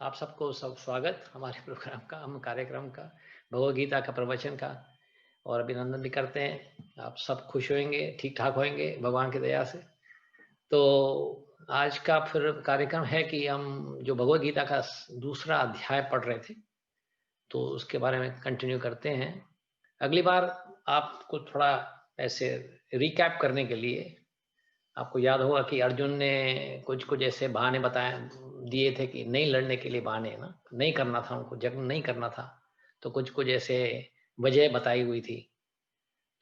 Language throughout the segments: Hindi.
आप सबको सब स्वागत हमारे प्रोग्राम का, हम कार्यक्रम का, भगवद गीता का प्रवचन का और अभिनंदन भी करते हैं। आप सब खुश होंगे, ठीक-ठाक होंगे भगवान की दया से। तो आज का फिर कार्यक्रम है कि हम जो भगवद गीता का दूसरा अध्याय पढ़ रहे थे, तो उसके बारे में कंटिन्यू करते हैं। अगली बार आपको थोड़ा ऐसे रिकैप करने के लिए आपको याद होगा कि अर्जुन ने कुछ-कुछ ऐसे बहाने बताए दिए थे कि नहीं लड़ने के लिए बहाने ना, नहीं करना था उनको, जंग नहीं करना था। तो कुछ-कुछ ऐसे वजह बताई हुई थी।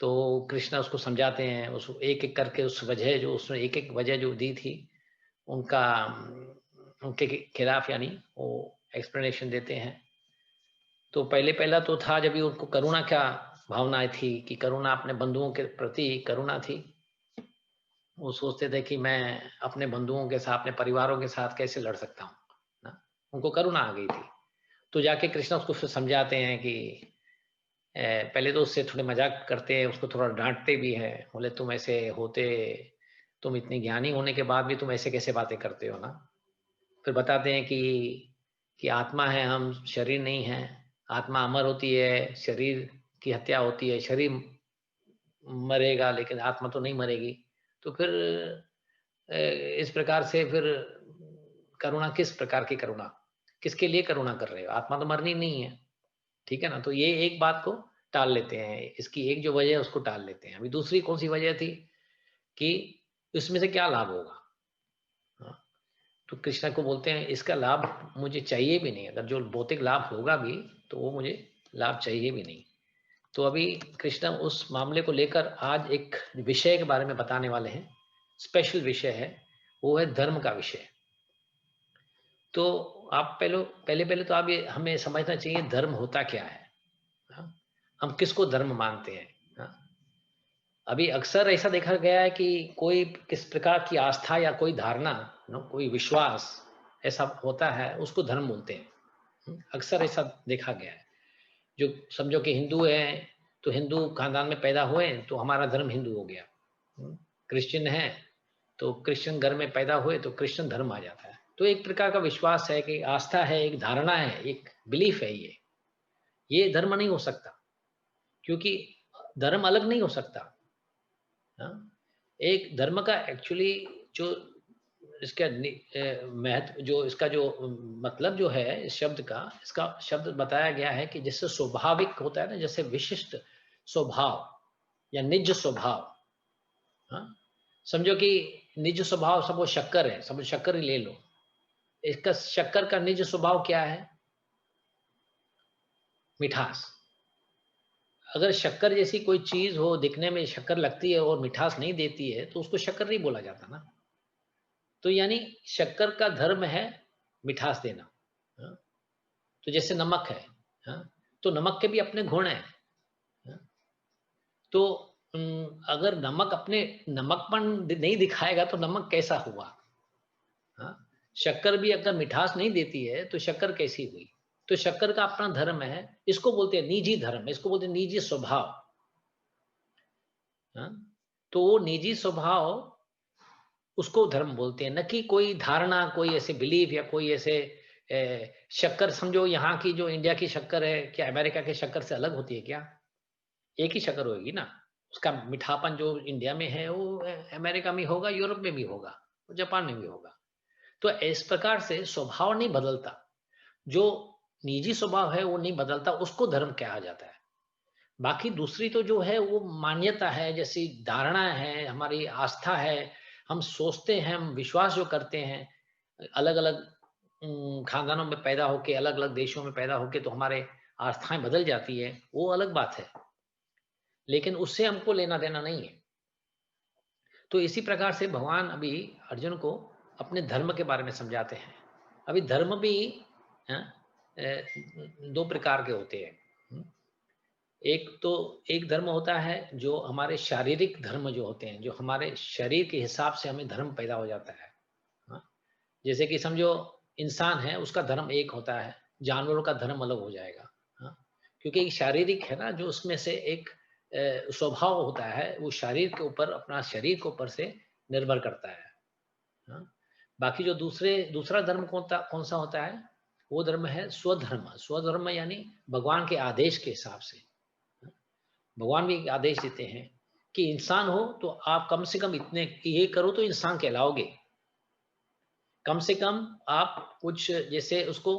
तो कृष्ण उसको समझाते हैं, उस एक-एक करके उस वजह जो उसने एक-एक वजह जो दी थी, उनका उनके खिलाफ यानी वो एक्सप्लेनेशन देते हैं। तो पहला तो था जब भी उनको करुणा क्या भावनाएँ थी कि करुणा अपने बंधुओं के प्रति करुणा थी। वो सोचते थे कि मैं अपने बंधुओं के साथ, अपने परिवारों के साथ कैसे लड़ सकता हूँ, ना? उनको करुणा आ गई थी। तो जाके कृष्ण उसको फिर समझाते हैं कि पहले तो उससे थोड़े मज़ाक करते हैं, उसको थोड़ा डाँटते भी हैं। बोले तुम ऐसे होते तुम इतने ज्ञानी होने के बाद भी तुम ऐसे कैसे बातें करते हो ना? फिर बताते हैं कि आत्मा है हम, शरीर नहीं है। आत्मा अमर होती है, शरीर की हत्या होती है, शरीर मरेगा लेकिन आत्मा तो नहीं मरेगी। तो फिर इस प्रकार से फिर करुणा किस प्रकार की करुणा? किसके लिए करुणा कर रहे हो? आत्मा तो मरनी नहीं है, ठीक है ना? तो ये एक बात को टाल लेते हैं, इसकी एक जो वजह है उसको टाल लेते हैं। अभी दूसरी कौन-सी वजह थी कि इसमें से क्या लाभ होगा? हाँ, तो कृष्णा को बोलते हैं इसका लाभ मुझे चाहिए भी नहीं, अगर जो भौतिक लाभ होगा भी, तो वो मुझे लाभ चाहिए भी नहीं। तो अभी कृष्णा उस मामले को लेकर आज एक विषय के बारे में बताने वाले हैं, स्पेशल विषय है, वो है धर्म का विषय। तो आप पहले तो आप ये हमें समझना चाहिए धर्म होता क्या है? हाँ? हम किसको धर्म मानते हैं? हाँ? अभी अक्सर ऐसा देखा गया है कि कोई किस प्रकार की आस्था या कोई धारणा, कोई विश्वास ऐसा होता है, उसको धर्म बोलते हैं। अक्सर ऐसा देखा गया है। जो समझो कि हिंदू हैं, तो हिंदू खानदान में पैदा हुए, तो हमारा धर्म हिंदू हो गया। क्रिश्चियन हैं, तो क्रिश्चियन घर में पैदा हुए, तो क्रिश्चियन धर्म आ जाता है। तो एक प्रकार का विश्वास है कि आस्था है, एक धारणा है, एक बिलीफ है ये। ये धर्म नहीं हो सकता, क्योंकि धर्म अलग नहीं हो सकता। हाँ? एक धर्म का एक्चुअली जो इसका महत्व जो इसका जो मतलब जो है इस शब्द का, इसका शब्द बताया गया है कि जैसे स्वाभाविक होता है ना, जैसे विशिष्ट स्वभाव या निज स्वभाव। हाँ? समझो कि निज स्वभाव सब वो शक्कर है, समझो शक्कर ही ले लो। इसका शक्कर का निज स्वभाव क्या है? मिठास। अगर शक्कर जैसी कोई चीज़ हो, दिखने में शक्कर लगती है और मिठास नहीं देती है, तो उसको शक्कर नहीं बोला जाता ना। तो यानी शक्कर का धर्म है मिठास देना। हाँ? तो जैसे नमक है, हाँ? तो नमक के भी अपने गुण हैं। हाँ? तो अगर नमक अपने नमकपन नहीं दिखाएगा तो नमक कैसा हुआ? हाँ? शक्कर भी अगर मिठास नहीं देती है, तो शक्कर कैसी हुई? तो शक्कर का अपना धर्म है, इसको बोलते हैं निजी धर्म, इसको बोलते हैं निजी स्वभाव। हाँ? तो वो निजी स्वभाव उसको धर्म बोलते हैं, न कि कोई धारणा, कोई ऐसे बिलीफ या कोई ऐसे शक्कर समझो यहाँ की जो इंडिया की शक्कर है, क्या अमेरिका के शक्कर से अलग होती है क्या? एक ही शक्कर होएगी ना। उसका मीठापन जो इंडिया में है, वो अमेरिका में होगा, यूरोप में भी होगा, जापान में भी होगा। तो इस प्रकार से स्वभाव नहीं बदलता। जो निजी स्वभाव है, वो नहीं बदलता, उसको धर्म कहा जाता है। बाकी दूसरी तो जो है वो मान्यता है, जैसी धारणा है, हमारी आस्था है, हम सोचते हैं, हम विश्वास जो करते हैं, अलग-अलग खानदानों में पैदा होके, अलग-अलग देशों में पैदा होके तो हमारे आस्थाएँ बदल जाती है, वो अलग बात है। लेकिन उससे हमको लेना-देना नहीं है। तो इसी प्रकार से भगवान अभी अर्जुन को अपने धर्म के बारे में समझाते हैं। अभी धर्म भी हाँ, 2 प्रकार के होते हैं। हुँ। एक तो एक धर्म होता है जो हमारे शारीरिक धर्म जो होते हैं, जो हमारे शरीर के हिसाब से हमें धर्म पैदा हो जाता है। हाँ, जैसे कि समझो इंसान है, उसका धर्म एक होता है, जानवरों का धर्म अलग हो जाएगा। हाँ, क्योंकि ये शारीरिक है ना, जो उसमें से एक स्वभाव होता है, वो शरीर के ऊपर अपना शरीर के ऊपर से निर्भर करता है। हाँ, बाकी जो दूसरा धर्म कौन सा होता है? वो धर्म है स्वधर्म। स्वधर्म यानी भगवान के आदेश के हिसाब से। भगवान भी आदेश देते हैं कि इंसान हो तो आप कम से कम इतने ये करो तो इंसान कहलाओगे। कम से कम आप कुछ जैसे उसको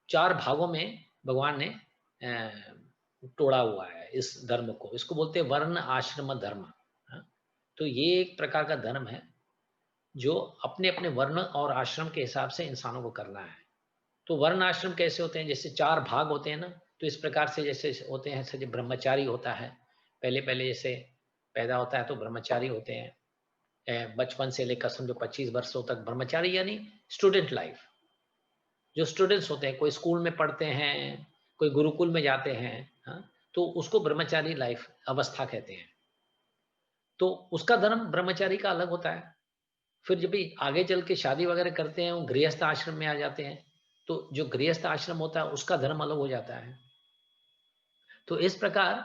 4 भागों में भगवान ने तोड़ा हुआ है इस धर्म को। इसको बोलते हैं वर्ण आश्रम धर्म। हाँ? तो ये एक प्रकार का धर्म है जो अपने अपने वर्ण और आश्रम के हिसाब से इंसानों को करना है। तो वर्ण आश्रम कैसे होते हैं? जैसे 4 भाग होते हैं ना, तो इस प्रकार से जैसे होते हैं, जैसे ब्रह्मचारी होता है। पहले पहले जैसे पैदा होता है तो ब्रह्मचारी होते हैं। बचपन से लेकर समझो 25 वर्षों तक ब्रह्मचारी यानी स्टूडेंट लाइफ। जो स्टूडेंट्स होते हैं, कोई स्कूल में पढ़ते हैं, कोई गुरुकुल में जाते हैं, हाँ, तो उसको ब्रह्मचारी लाइफ अवस्था कहते हैं। तो उसका धर्म ब्रह्मचारी का अलग होता है। फिर जब भी आगे चल के शादी वगैरह करते हैं, वो गृहस्थ आश्रम में आ जाते हैं, तो जो गृहस्थ आश्रम होता है उसका धर्म अलग हो जाता है। तो इस प्रकार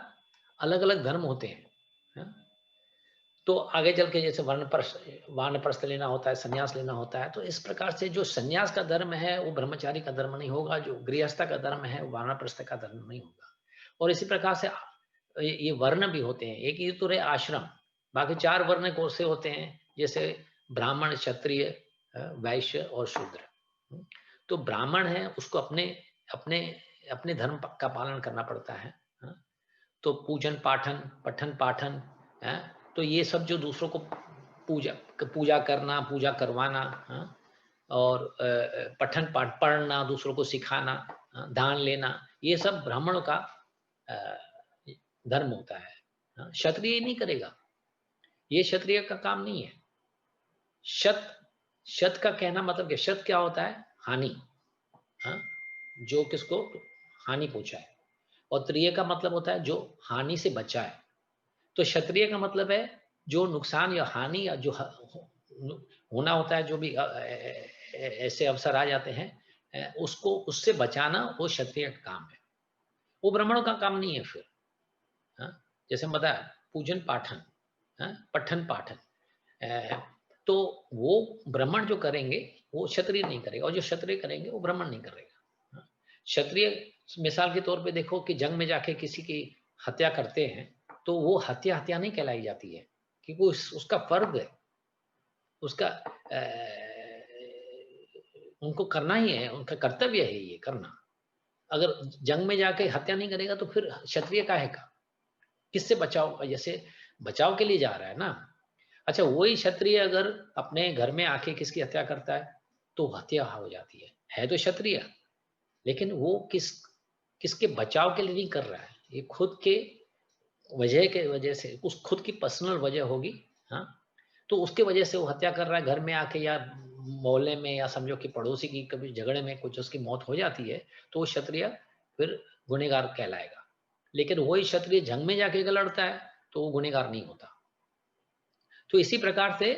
अलग अलग धर्म होते हैं। हाँ? तो आगे चल के जैसे वानप्रस्थ लेना होता है, संन्यास लेना होता है। तो इस प्रकार से जो संन्यास का धर्म है वो ब्रह्मचारी का धर्म नहीं होगा, जो गृहस्थ का धर्म है वो वानप्रस्थ का धर्म नहीं होगा। और इसी प्रकार से ये वर्ण भी होते हैं। एक ये तो रहे आश्रम, बाकी 4 वर्ण कौन से होते हैं? जैसे ब्राह्मण, क्षत्रिय, वैश्य और शूद्र। तो ब्राह्मण है उसको अपने अपने अपने धर्म का पालन करना पड़ता है। हाँ? तो पूजन पाठन, पठन पाठन है। तो ये सब जो दूसरों को पूजा पूजा करना, पूजा करवाना, हाँ? और पठन पाठ पढ़ना, दूसरों को सिखाना, हाँ? दान लेना, ये सब ब्राह्मणों का धर्म होता है। हाँ? क्षत्रिय नहीं करेगा, ये क्षत्रिय का काम नहीं है। शत शत का कहना मतलब कि शत क्या होता है? हानि। हाँ? जो किसको हानि पहुंचाए। और त्रिय का मतलब होता है जो हानि से बचाए। तो क्षत्रिय का मतलब है जो नुकसान या हानि या जो होना होता है, जो भी ऐसे अवसर आ जाते हैं, उसको उससे बचाना वो क्षत्रिय का काम है। वो ब्राह्मणों का काम नहीं है फिर। हाँ? जैसे हम बताया पूजन पाठन, हाँ? पठन पाठन, तो वो ब्राह्मण जो करेंगे वो क्षत्रिय नहीं करेगा, और जो क्षत्रिय करेंगे वो ब्राह्मण नहीं करेगा। हाँ? क्षत्रिय मिसाल के तौर पे देखो कि जंग में जाके किसी की हत्या करते हैं, तो वो हत्या हत्या नहीं कहलाई जाती है, क्योंकि उसका फर्ज है, उसका उनको करना ही है, उनका कर्तव्य है ये करना। अगर जंग में जाके हत्या नहीं करेगा तो फिर क्षत्रिय काहे का? किससे बचाव? जैसे बचाव के लिए जा रहा है ना। अच्छा, वही क्षत्रिय अगर अपने घर में आके किसकी हत्या करता है तो हत्या हो जाती है तो क्षत्रिय, लेकिन वो किसके बचाव के लिए नहीं कर रहा है, ये खुद के वजह से, उस खुद की पर्सनल वजह होगी। हाँ? तो उसके वजह से वो हत्या कर रहा है घर में आके, या मोहल्ले में, या समझो कि पड़ोसी की कभी झगड़े में कुछ उसकी मौत हो जाती है, तो वो क्षत्रिय फिर गुनहगार कहलाएगा। लेकिन वही क्षत्रिय जंग में जाके अगर लड़ता है तो वो गुनहगार नहीं होता। तो इसी प्रकार से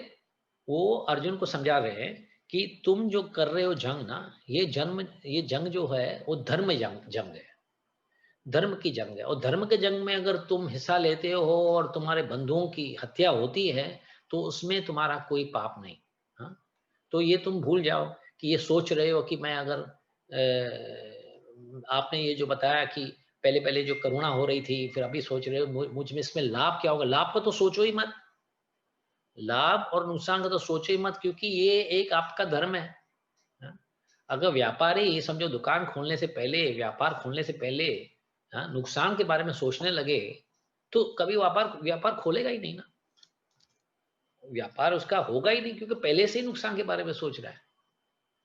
वो अर्जुन को समझा रहे हैं कि तुम जो कर रहे हो जंग ना, ये जंग जो है वो धर्म जंग है, धर्म की जंग है। और धर्म के जंग में अगर तुम हिस्सा लेते हो और तुम्हारे बंधुओं की हत्या होती है तो उसमें तुम्हारा कोई पाप नहीं। हाँ? तो ये तुम भूल जाओ कि ये सोच रहे हो कि मैं अगर आपने ये जो बताया कि पहले पहले जो करुणा हो रही थी, फिर अभी सोच रहे हो मुझ में इसमें लाभ क्या होगा। लाभ का तो सोचो ही मत, लाभ और नुकसान का तो सोचो ही मत, क्योंकि ये एक आपका धर्म है। हाँ? अगर व्यापारी ये समझो दुकान खोलने से पहले, व्यापार खोलने से पहले, हाँ, नुकसान के बारे में सोचने लगे तो कभी व्यापार व्यापार खोलेगा ही नहीं ना, व्यापार उसका होगा ही नहीं, क्योंकि पहले से ही नुकसान के बारे में सोच रहा है।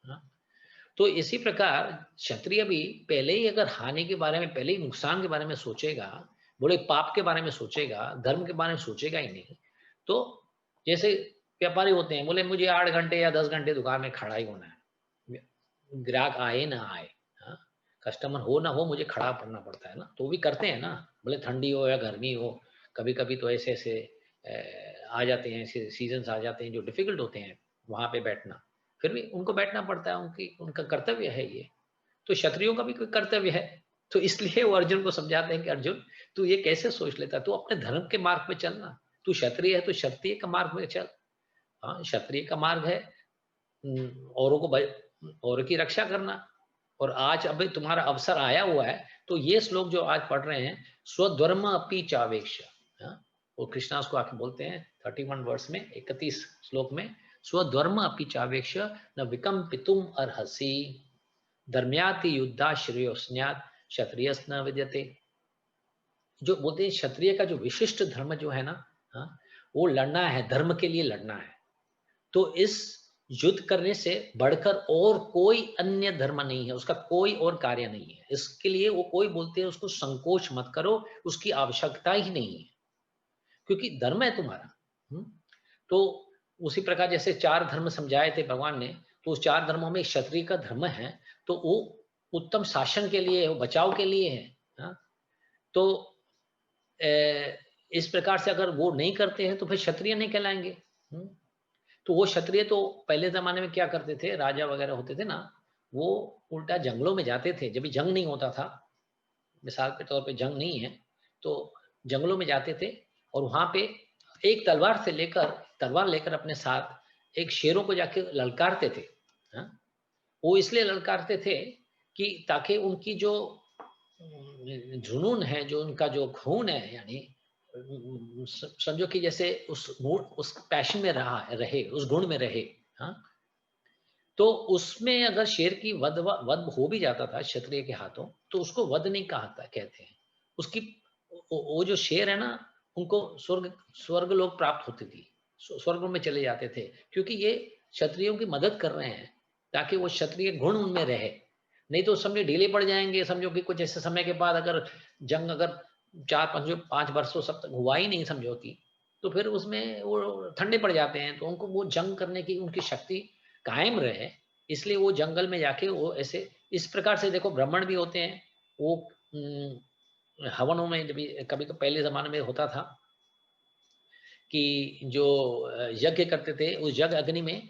हाँ? तो इसी प्रकार क्षत्रिय भी पहले ही अगर हानि के बारे में, पहले ही नुकसान के बारे में सोचेगा, बोले पाप के बारे में सोचेगा, धर्म के बारे में सोचेगा ही नहीं। तो जैसे व्यापारी होते हैं, बोले मुझे 8 घंटे या 10 घंटे दुकान में खड़ा ही होना है, ग्राहक आए ना आए, हाँ? कस्टमर हो ना हो, मुझे खड़ा पड़ना पड़ता है ना। तो वो भी करते हैं ना, बोले ठंडी हो या गर्मी हो, कभी कभी तो ऐसे ऐसे आ जाते हैं, सीजन आ जाते हैं जो डिफिकल्ट होते हैं वहां पे बैठना, फिर भी उनको बैठना पड़ता है, उनकी उनका कर्तव्य है ये। तो क्षत्रियों का भी कोई कर्तव्य है। तो इसलिए वो अर्जुन को समझाते हैं कि अर्जुन तू ये कैसे सोच लेता, तू अपने धर्म के मार्ग पे चलना, तू क्षत्रिय है तो क्षत्रिय का मार्ग में चल। हाँ, क्षत्रिय का मार्ग है औरों को औरों की रक्षा करना। और आज अभी तुम्हारा अवसर आया हुआ है, तो ये श्लोक जो आज पढ़ रहे हैं, स्वधर्म अपि चावेक्ष, वो कृष्णा उसको आके बोलते हैं 31 वर्ष में, 31 श्लोक में, स्वधर्म अपि चावेक्ष न विकम्पितुम अर्हसि धर्म्याति युद्धा श्रेयोस्न्यात् क्षत्रियस् न विद्यते। जो बोलते हैं क्षत्रिय का जो विशिष्ट धर्म जो है ना, वो लड़ना है, धर्म के लिए लड़ना है। तो इस युद्ध करने से बढ़कर और कोई अन्य धर्म नहीं है, उसका कोई और कार्य नहीं है। इसके लिए वो कोई बोलते हैं उसको संकोच मत करो, उसकी आवश्यकता ही नहीं है, क्योंकि धर्म है तुम्हारा। तो उसी प्रकार जैसे 4 धर्म समझाए थे भगवान ने, तो उस 4 धर्मों में क्षत्रिय का धर्म है, तो वो उत्तम शासन के लिए है, वो बचाव के लिए है। तो इस प्रकार से अगर वो नहीं करते हैं तो फिर क्षत्रिय नहीं कहलाएंगे। तो वो क्षत्रिय तो पहले जमाने में क्या करते थे, राजा वगैरह होते थे ना, वो उल्टा जंगलों में जाते थे, जब भी जंग नहीं होता था, मिसाल के तौर पे जंग नहीं है, तो जंगलों में जाते थे और वहां पे एक तलवार लेकर अपने साथ एक शेरों को जाके ललकारते थे। वो इसलिए ललकारते थे कि ताकि उनकी जो जुनून है, जो उनका जो खून है, यानी समझो कि जैसे उस पैशन में रहे, उस गुण में रहे। तो उसमें अगर शेर की वध हो भी जाता था क्षत्रिय के हाथों, तो उसको वध नहीं कहता, कहते हैं उसकी, वो जो शेर है ना, उनको स्वर्ग लोग प्राप्त होती थी, स्वर्ग में चले जाते थे, क्योंकि ये क्षत्रियों की मदद कर रहे हैं ताकि वो क्षत्रिय गुण उनमें रहे। नहीं तो समझो ढीले पड़ जाएंगे, समझो कि कुछ ऐसे समय के बाद अगर जंग अगर 4-5 वर्षों सब तक हुआ ही नहीं समझो कि, तो फिर उसमें वो ठंडे पड़ जाते हैं। तो उनको वो जंग करने की उनकी शक्ति कायम रहे, इसलिए वो जंगल में जाके वो ऐसे इस प्रकार से, देखो ब्राह्मण भी होते हैं, वो हवनों में जब कभी तो पहले जमाने में होता था कि जो यज्ञ करते थे, उस यज्ञ अग्नि में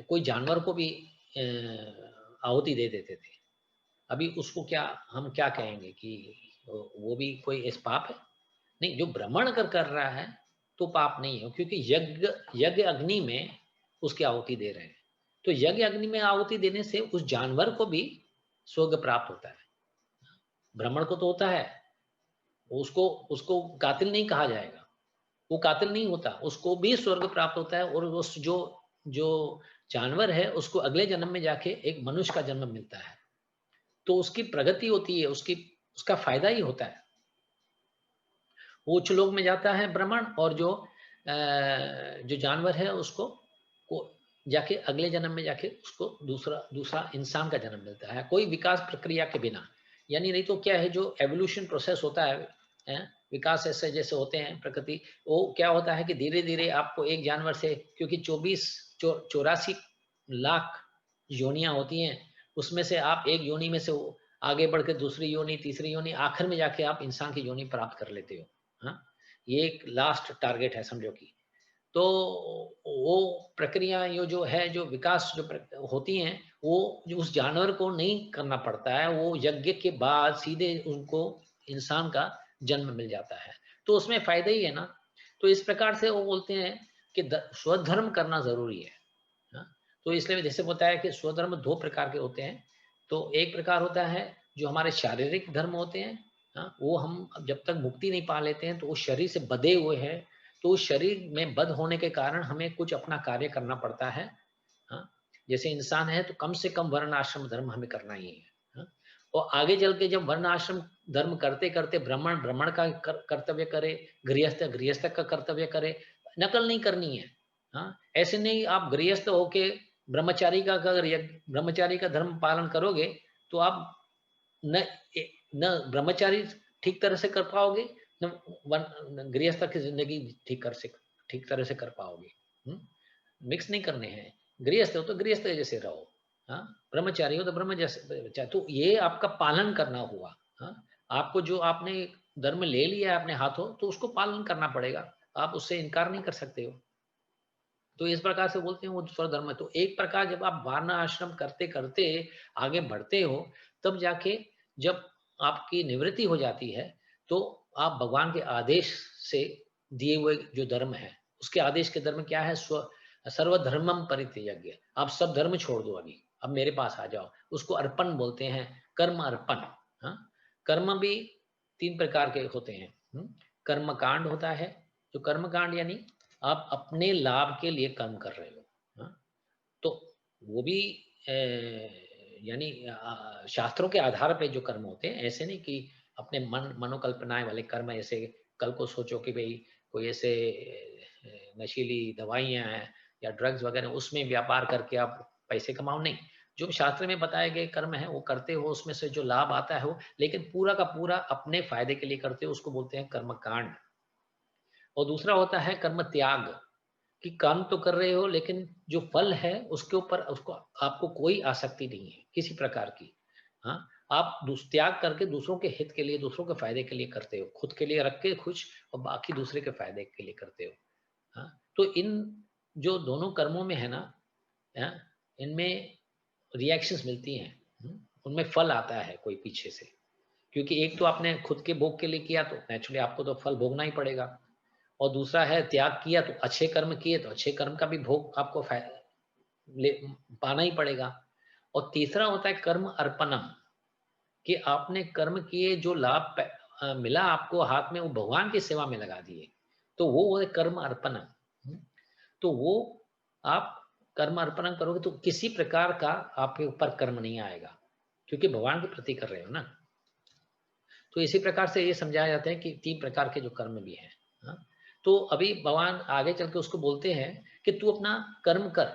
कोई जानवर को भी आहुति दे देते थे। अभी उसको क्या हम क्या कहेंगे कि वो भी कोई इस पाप है? नहीं, जो भ्रमण अगर कर रहा है तो पाप नहीं है, क्योंकि यज्ञ अग्नि में उसकी आहुति दे रहे हैं। तो यज्ञ अग्नि में आहुति देने से उस जानवर को भी स्वर्ग प्राप्त होता है। भ्रमण को तो होता है, उसको उसको कातिल नहीं कहा जाएगा, वो कातिल नहीं होता, उसको भी स्वर्ग प्राप्त होता है। और उस जो जो जानवर है उसको अगले जन्म में जाके एक मनुष्य का जन्म मिलता है, तो उसकी प्रगति होती है, उसका फायदा ही होता है। वो उच्च लोक में जाता है ब्राह्मण, और जो जानवर है उसको को जाके अगले जन्म में जाके उसको दूसरा इंसान का जन्म मिलता है, कोई विकास प्रक्रिया के बिना। यानी नहीं तो क्या है, जो एवोल्यूशन प्रोसेस होता है, विकास ऐसे जैसे होते हैं प्रकृति, वो क्या होता है कि धीरे धीरे आपको एक जानवर से, क्योंकि 84 लाख योनियां होती हैं, उसमें से आप एक योनि में से आगे बढ़कर दूसरी योनि, तीसरी योनि, आखिर में जाके आप इंसान की योनि प्राप्त कर लेते हो। ये एक लास्ट टारगेट है समझो कि। तो वो प्रक्रिया ये जो है, जो विकास जो होती हैं, वो जो उस जानवर को नहीं करना पड़ता है, वो यज्ञ के बाद सीधे उनको इंसान का जन्म मिल जाता है, तो उसमें फायदा ही है ना। तो इस प्रकार से वो बोलते हैं कि स्वधर्म करना जरूरी है। तो इसलिए जैसे बताया कि स्वधर्म 2 प्रकार के होते हैं। तो एक प्रकार होता है जो हमारे शारीरिक धर्म होते हैं, वो हम जब तक मुक्ति नहीं पा लेते हैं तो वो शरीर से बधे हुए हैं, तो उस शरीर में बध होने के कारण हमें कुछ अपना कार्य करना पड़ता है। जैसे इंसान है तो कम से कम वर्ण आश्रम धर्म हमें करना ही है। और आगे चल के जब वर्ण आश्रम धर्म करते करते ब्राह्मण का कर्तव्य करे, गृहस्थ का कर्तव्य करे, नकल नहीं करनी है। ऐसे नहीं आप गृहस्थ होके ब्रह्मचारी का अगर ब्रह्मचारी का धर्म पालन करोगे तो आप न ब्रह्मचारी ठीक तरह से कर पाओगे, न गृहस्थ की जिंदगी ठीक तरह से कर पाओगे। मिक्स नहीं करने हैं, गृहस्थ हो तो गृहस्थ जैसे रहो, ब्रह्मचारी हो तो ब्रह्म जैसे। तो ये आपका पालन करना हुआ। आपको जो आपने धर्म ले लिया है अपने हाथों, तो उसको पालन करना पड़ेगा, आप उससे इनकार नहीं कर सकते हो। तो इस प्रकार से बोलते हैं वो स्वधर्म है। तो एक प्रकार जब आप वर्ण आश्रम करते करते आगे बढ़ते हो, तब जाके जब आपकी निवृत्ति हो जाती है, तो आप भगवान के आदेश से दिए हुए जो धर्म है, उसके आदेश के धर्म क्या है, सर्वधर्मम परित्यज्य, आप सब धर्म छोड़ दो अभी। अब मेरे पास आ जाओ। उसको अर्पण बोलते हैं, कर्म अर्पण। हाँ, कर्म भी 3 प्रकार के होते हैं। कर्म कांड होता है, जो कर्म कांड यानी आप अपने लाभ के लिए कर्म कर रहे हो। हाँ, तो वो भी यानी शास्त्रों के आधार पे जो कर्म होते हैं, ऐसे नहीं कि अपने मनोकल्पनाएं वाले कर्म। ऐसे कल को सोचो कि भाई कोई ऐसे नशीली दवाइयां हैं या ड्रग्स वगैरह, उसमें व्यापार करके आप पैसे कमाओ, नहीं। जो शास्त्र में बताए गए कर्म है वो करते हो, उसमें से जो लाभ आता है वो, लेकिन पूरा का पूरा अपने फायदे के लिए करते हो, उसको बोलते हैं कर्म कांड। और दूसरा होता है कर्म त्याग, कि काम तो कर रहे हो लेकिन जो फल है उसके ऊपर उसको आपको कोई आसक्ति नहीं है किसी प्रकार की। हाँ, आप त्याग करके दूसरों के हित के लिए, दूसरों के फायदे के लिए करते हो, खुद के लिए रख के खुश और बाकी दूसरे के फायदे के लिए करते हो। हाँ, तो इन जो दोनों कर्मों में है ना, हाँ, इनमें रिएक्शंस मिलती हैं। उनमें फल आता है कोई पीछे से, क्योंकि एक तो आपने खुद के भोग के लिए किया तो नेचुरली आपको तो फल भोगना ही पड़ेगा, और दूसरा है त्याग किया तो अच्छे कर्म किए तो अच्छे कर्म का भी भोग आपको ले पाना ही पड़ेगा। और तीसरा होता है कर्म अर्पणम, कि आपने कर्म किए, जो लाभ मिला आपको हाथ में, वो भगवान की सेवा में लगा दिए, तो वो है कर्म अर्पणम। तो वो आप कर्म अर्पण करोगे तो किसी प्रकार का आपके ऊपर कर्म नहीं आएगा, क्योंकि भगवान के प्रति कर रहे हो ना। तो इसी प्रकार से ये समझाया जाता है कि 3 प्रकार के जो कर्म भी हैं। हाँ? तो अभी भगवान आगे चल के उसको बोलते हैं कि तू अपना कर्म कर,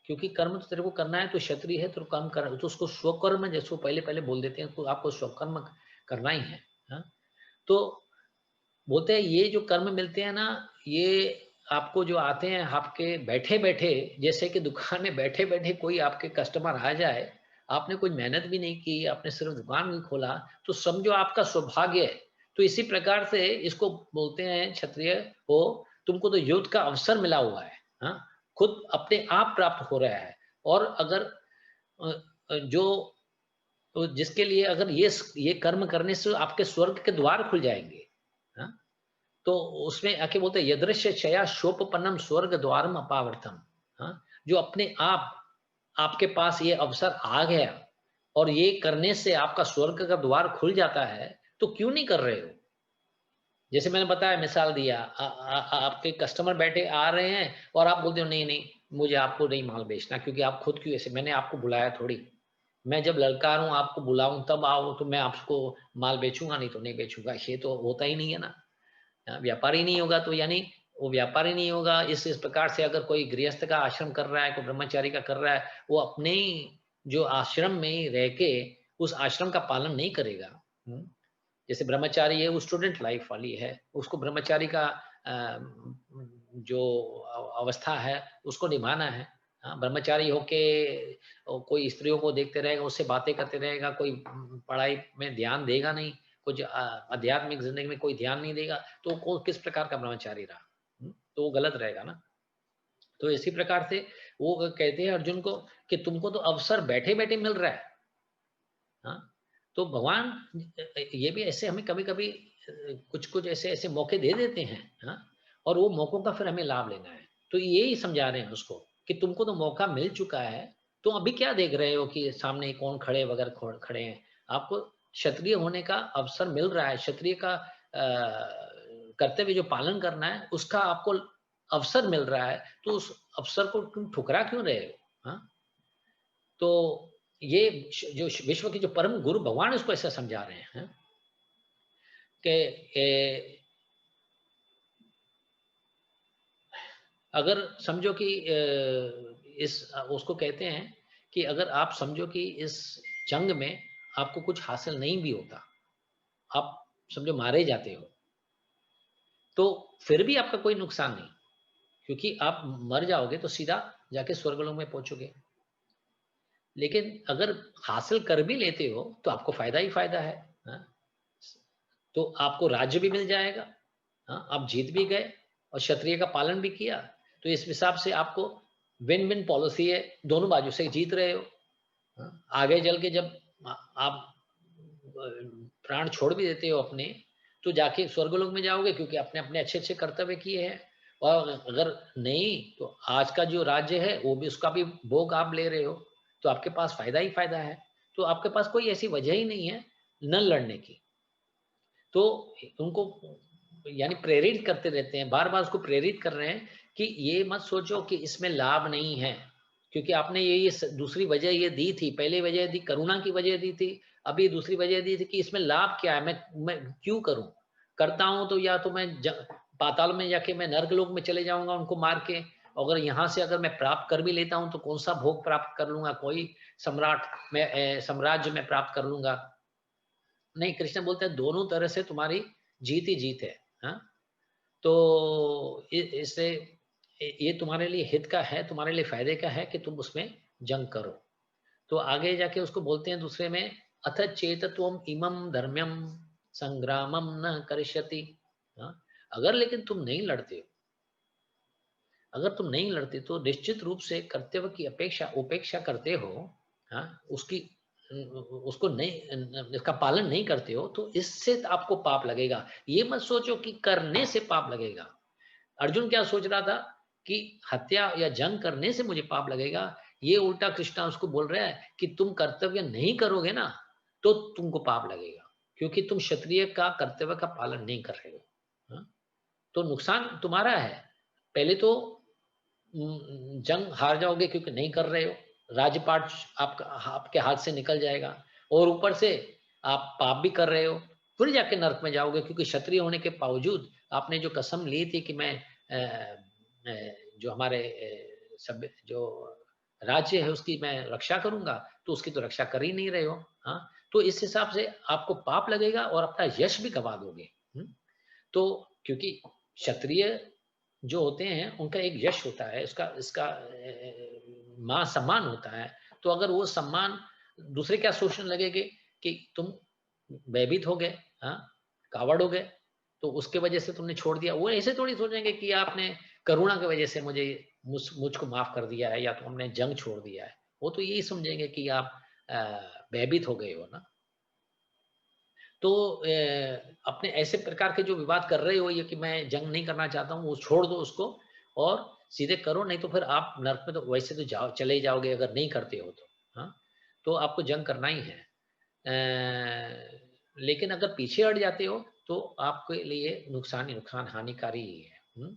क्योंकि कर्म तो तेरे को करना है, तो क्षत्रिय है तो कर्म कर, तो उसको स्वकर्म जैसे पहले पहले बोल देते हैं, तो आपको स्वकर्म करना ही है। हाँ? तो बोलते हैं ये जो कर्म मिलते हैं ना, ये आपको जो आते हैं आपके बैठे बैठे, जैसे कि दुकान में बैठे बैठे कोई आपके कस्टमर आ जाए, आपने कोई मेहनत भी नहीं की, आपने सिर्फ दुकान भी खोला, तो समझो आपका सौभाग्य है। तो इसी प्रकार से इसको बोलते हैं क्षत्रिय हो, तुमको तो युद्ध का अवसर मिला हुआ है। हाँ, खुद अपने आप प्राप्त हो रहा है। और अगर जो तो जिसके लिए अगर ये कर्म करने से आपके स्वर्ग के द्वार खुल जाएंगे। हाँ? तो उसमें आके बोलते हैं यदृश्य क्षया शोपपन्नम स्वर्ग द्वारम अपावर्तम। हाँ, जो अपने आप आपके पास ये अवसर आ गया और ये करने से आपका स्वर्ग का द्वार खुल जाता है, तो क्यों नहीं कर रहे हो? जैसे मैंने बताया, मिसाल दिया, आपके कस्टमर बैठे आ रहे हैं और आप बोलते हो नहीं नहीं, मुझे आपको नहीं माल बेचना, क्योंकि आप खुद क्यों ऐसे, मैंने आपको बुलाया थोड़ी, मैं जब ललकारूं आपको बुलाऊं तब आओ तो मैं आपको माल बेचूंगा, नहीं तो नहीं बेचूंगा। ये तो होता ही नहीं है ना। व्यापारी नहीं होगा तो यानी वो व्यापारी नहीं होगा। इस प्रकार से अगर कोई गृहस्थ का आश्रम कर रहा है, कोई ब्रह्मचारी का कर रहा है, वो अपने ही जो आश्रम में ही रह के उस आश्रम का पालन नहीं करेगा। जैसे ब्रह्मचारी है वो स्टूडेंट लाइफ वाली है, उसको ब्रह्मचारी का जो अवस्था है उसको निभाना है। हाँ, ब्रह्मचारी होके कोई स्त्रियों को देखते रहेगा, उससे बातें करते रहेगा, कोई पढ़ाई में ध्यान देगा नहीं, कुछ आध्यात्मिक जिंदगी में कोई ध्यान नहीं देगा, तो वो किस प्रकार का ब्रह्मचारी रहा? तो वो गलत रहेगा ना। तो इसी प्रकार से वो कहते हैं अर्जुन को कि तुमको तो अवसर बैठे बैठे मिल रहा है। हाँ, तो भगवान ये भी ऐसे हमें कभी कभी कुछ कुछ ऐसे ऐसे मौके दे देते हैं। हाँ, और वो मौकों का फिर हमें लाभ लेना है। तो यही समझा रहे हैं उसको कि तुमको तो मौका मिल चुका है, तो अभी क्या देख रहे हो कि सामने कौन खड़े वगैरह खड़े हैं। आपको क्षत्रिय होने का अवसर मिल रहा है, क्षत्रिय का कर्तव्य जो पालन करना है उसका आपको अवसर मिल रहा है, तो उस अवसर को तुम ठुकरा क्यों रहे हो? हाँ, तो ये जो विश्व के जो परम गुरु भगवान इसको ऐसा समझा रहे हैं कि अगर समझो कि इस उसको कहते हैं कि अगर आप समझो कि इस जंग में आपको कुछ हासिल नहीं भी होता, आप समझो मारे जाते हो, तो फिर भी आपका कोई नुकसान नहीं, क्योंकि आप मर जाओगे तो सीधा जाके स्वर्गलोक में पहुंचोगे। लेकिन अगर हासिल कर भी लेते हो तो आपको फायदा ही फायदा है। हाँ? तो आपको राज्य भी मिल जाएगा। हाँ, आप जीत भी गए और क्षत्रिय का पालन भी किया, तो इस हिसाब से आपको विन विन पॉलिसी है, दोनों बाजू से जीत रहे हो। हाँ, आगे चल के जब आप प्राण छोड़ भी देते हो अपने, तो जाके स्वर्गलोक में जाओगे, क्योंकि आपने अपने अच्छे अच्छे कर्तव्य किए हैं। और अगर नहीं तो आज का जो राज्य है वो भी, उसका भी भोग आप ले रहे हो। तो आपके पास फायदा ही फायदा है। तो आपके पास कोई ऐसी वजह ही नहीं है न लड़ने की। तो उनको यानी प्रेरित करते रहते हैं, बार-बार उसको प्रेरित कर रहे हैं कि ये मत सोचो कि इसमें लाभ नहीं है, क्योंकि आपने ये दूसरी वजह ये दी थी, पहली वजह दी करुणा की वजह दी थी, अभी दूसरी वजह दी थी कि इसमें लाभ क्या है, मैं क्यों करूँ? करता हूँ तो या तो मैं पाताल में जाके मैं नर्क में चले जाऊँगा उनको मार के, अगर यहाँ से अगर मैं प्राप्त कर भी लेता हूँ तो कौन-सा भोग प्राप्त कर लूँगा, कोई साम्राज्य में प्राप्त कर लूँगा। नहीं, कृष्ण बोलते हैं दोनों तरह से तुम्हारी जीत ही जीत है। हाँ? तो इससे ये तुम्हारे लिए हित का है, तुम्हारे लिए फ़ायदे का है कि तुम उसमें जंग करो। तो आगे जाके उसको बोलते हैं दूसरे में, अथ चेतत्वम इमं धर्म्यम संग्रामम न करिष्यति। हाँ? अगर लेकिन तुम नहीं लड़ते हो, अगर तुम नहीं लड़ते तो निश्चित रूप से कर्तव्य की उपेक्षा करते हो, हाँ, उसकी उसको नहीं, इसका पालन नहीं करते हो, तो इससे आपको पाप लगेगा। ये मत सोचो कि करने से पाप लगेगा। अर्जुन क्या सोच रहा था कि हत्या या जंग करने से मुझे पाप लगेगा। ये उल्टा कृष्णा उसको बोल रहा है कि तुम कर्तव्य नहीं करोगे ना, तो तुमको पाप लगेगा, क्योंकि तुम क्षत्रिय का कर्तव्य का पालन नहीं कर रहे हो। हाँ? तो नुकसान तुम्हारा है। पहले तो जंग हार जाओगे क्योंकि नहीं कर रहे हो, राजपाट आपका आपके हाथ से निकल जाएगा, और ऊपर से आप पाप भी कर रहे हो, फिर जाके नरक में जाओगे, क्योंकि क्षत्रिय होने के बावजूद आपने जो कसम ली थी कि मैं जो हमारे सभ्य जो राज्य है उसकी मैं रक्षा करूंगा, तो उसकी तो रक्षा कर ही नहीं रहे हो। हाँ, तो इस हिसाब से आपको पाप लगेगा और अपना यश भी गवा दोगे। तो क्योंकि क्षत्रिय जो होते हैं उनका एक यश होता है, इसका इसका मान सम्मान होता है। तो अगर वो सम्मान दूसरे क्या सोचने लगेंगे कि तुम भयभीत हो गए, हाँ, कावड़ हो गए, तो उसके वजह से तुमने छोड़ दिया। वो ऐसे थोड़ी सोचेंगे कि आपने करुणा की वजह से मुझको माफ कर दिया है, या तो हमने जंग छोड़ दिया है। वो तो यही समझेंगे कि आप भयभीत हो गए हो ना। तो अपने ऐसे प्रकार के जो विवाद कर रहे हो, ये कि मैं जंग नहीं करना चाहता हूँ, वो छोड़ दो उसको और सीधे करो, नहीं तो फिर आप नर्क में तो वैसे तो जाओ, चले ही जाओगे अगर नहीं करते हो तो। हाँ, तो आपको जंग करना ही है। लेकिन अगर पीछे हट जाते हो तो आपके लिए नुकसान ही नुकसान, हानिकारी ही है।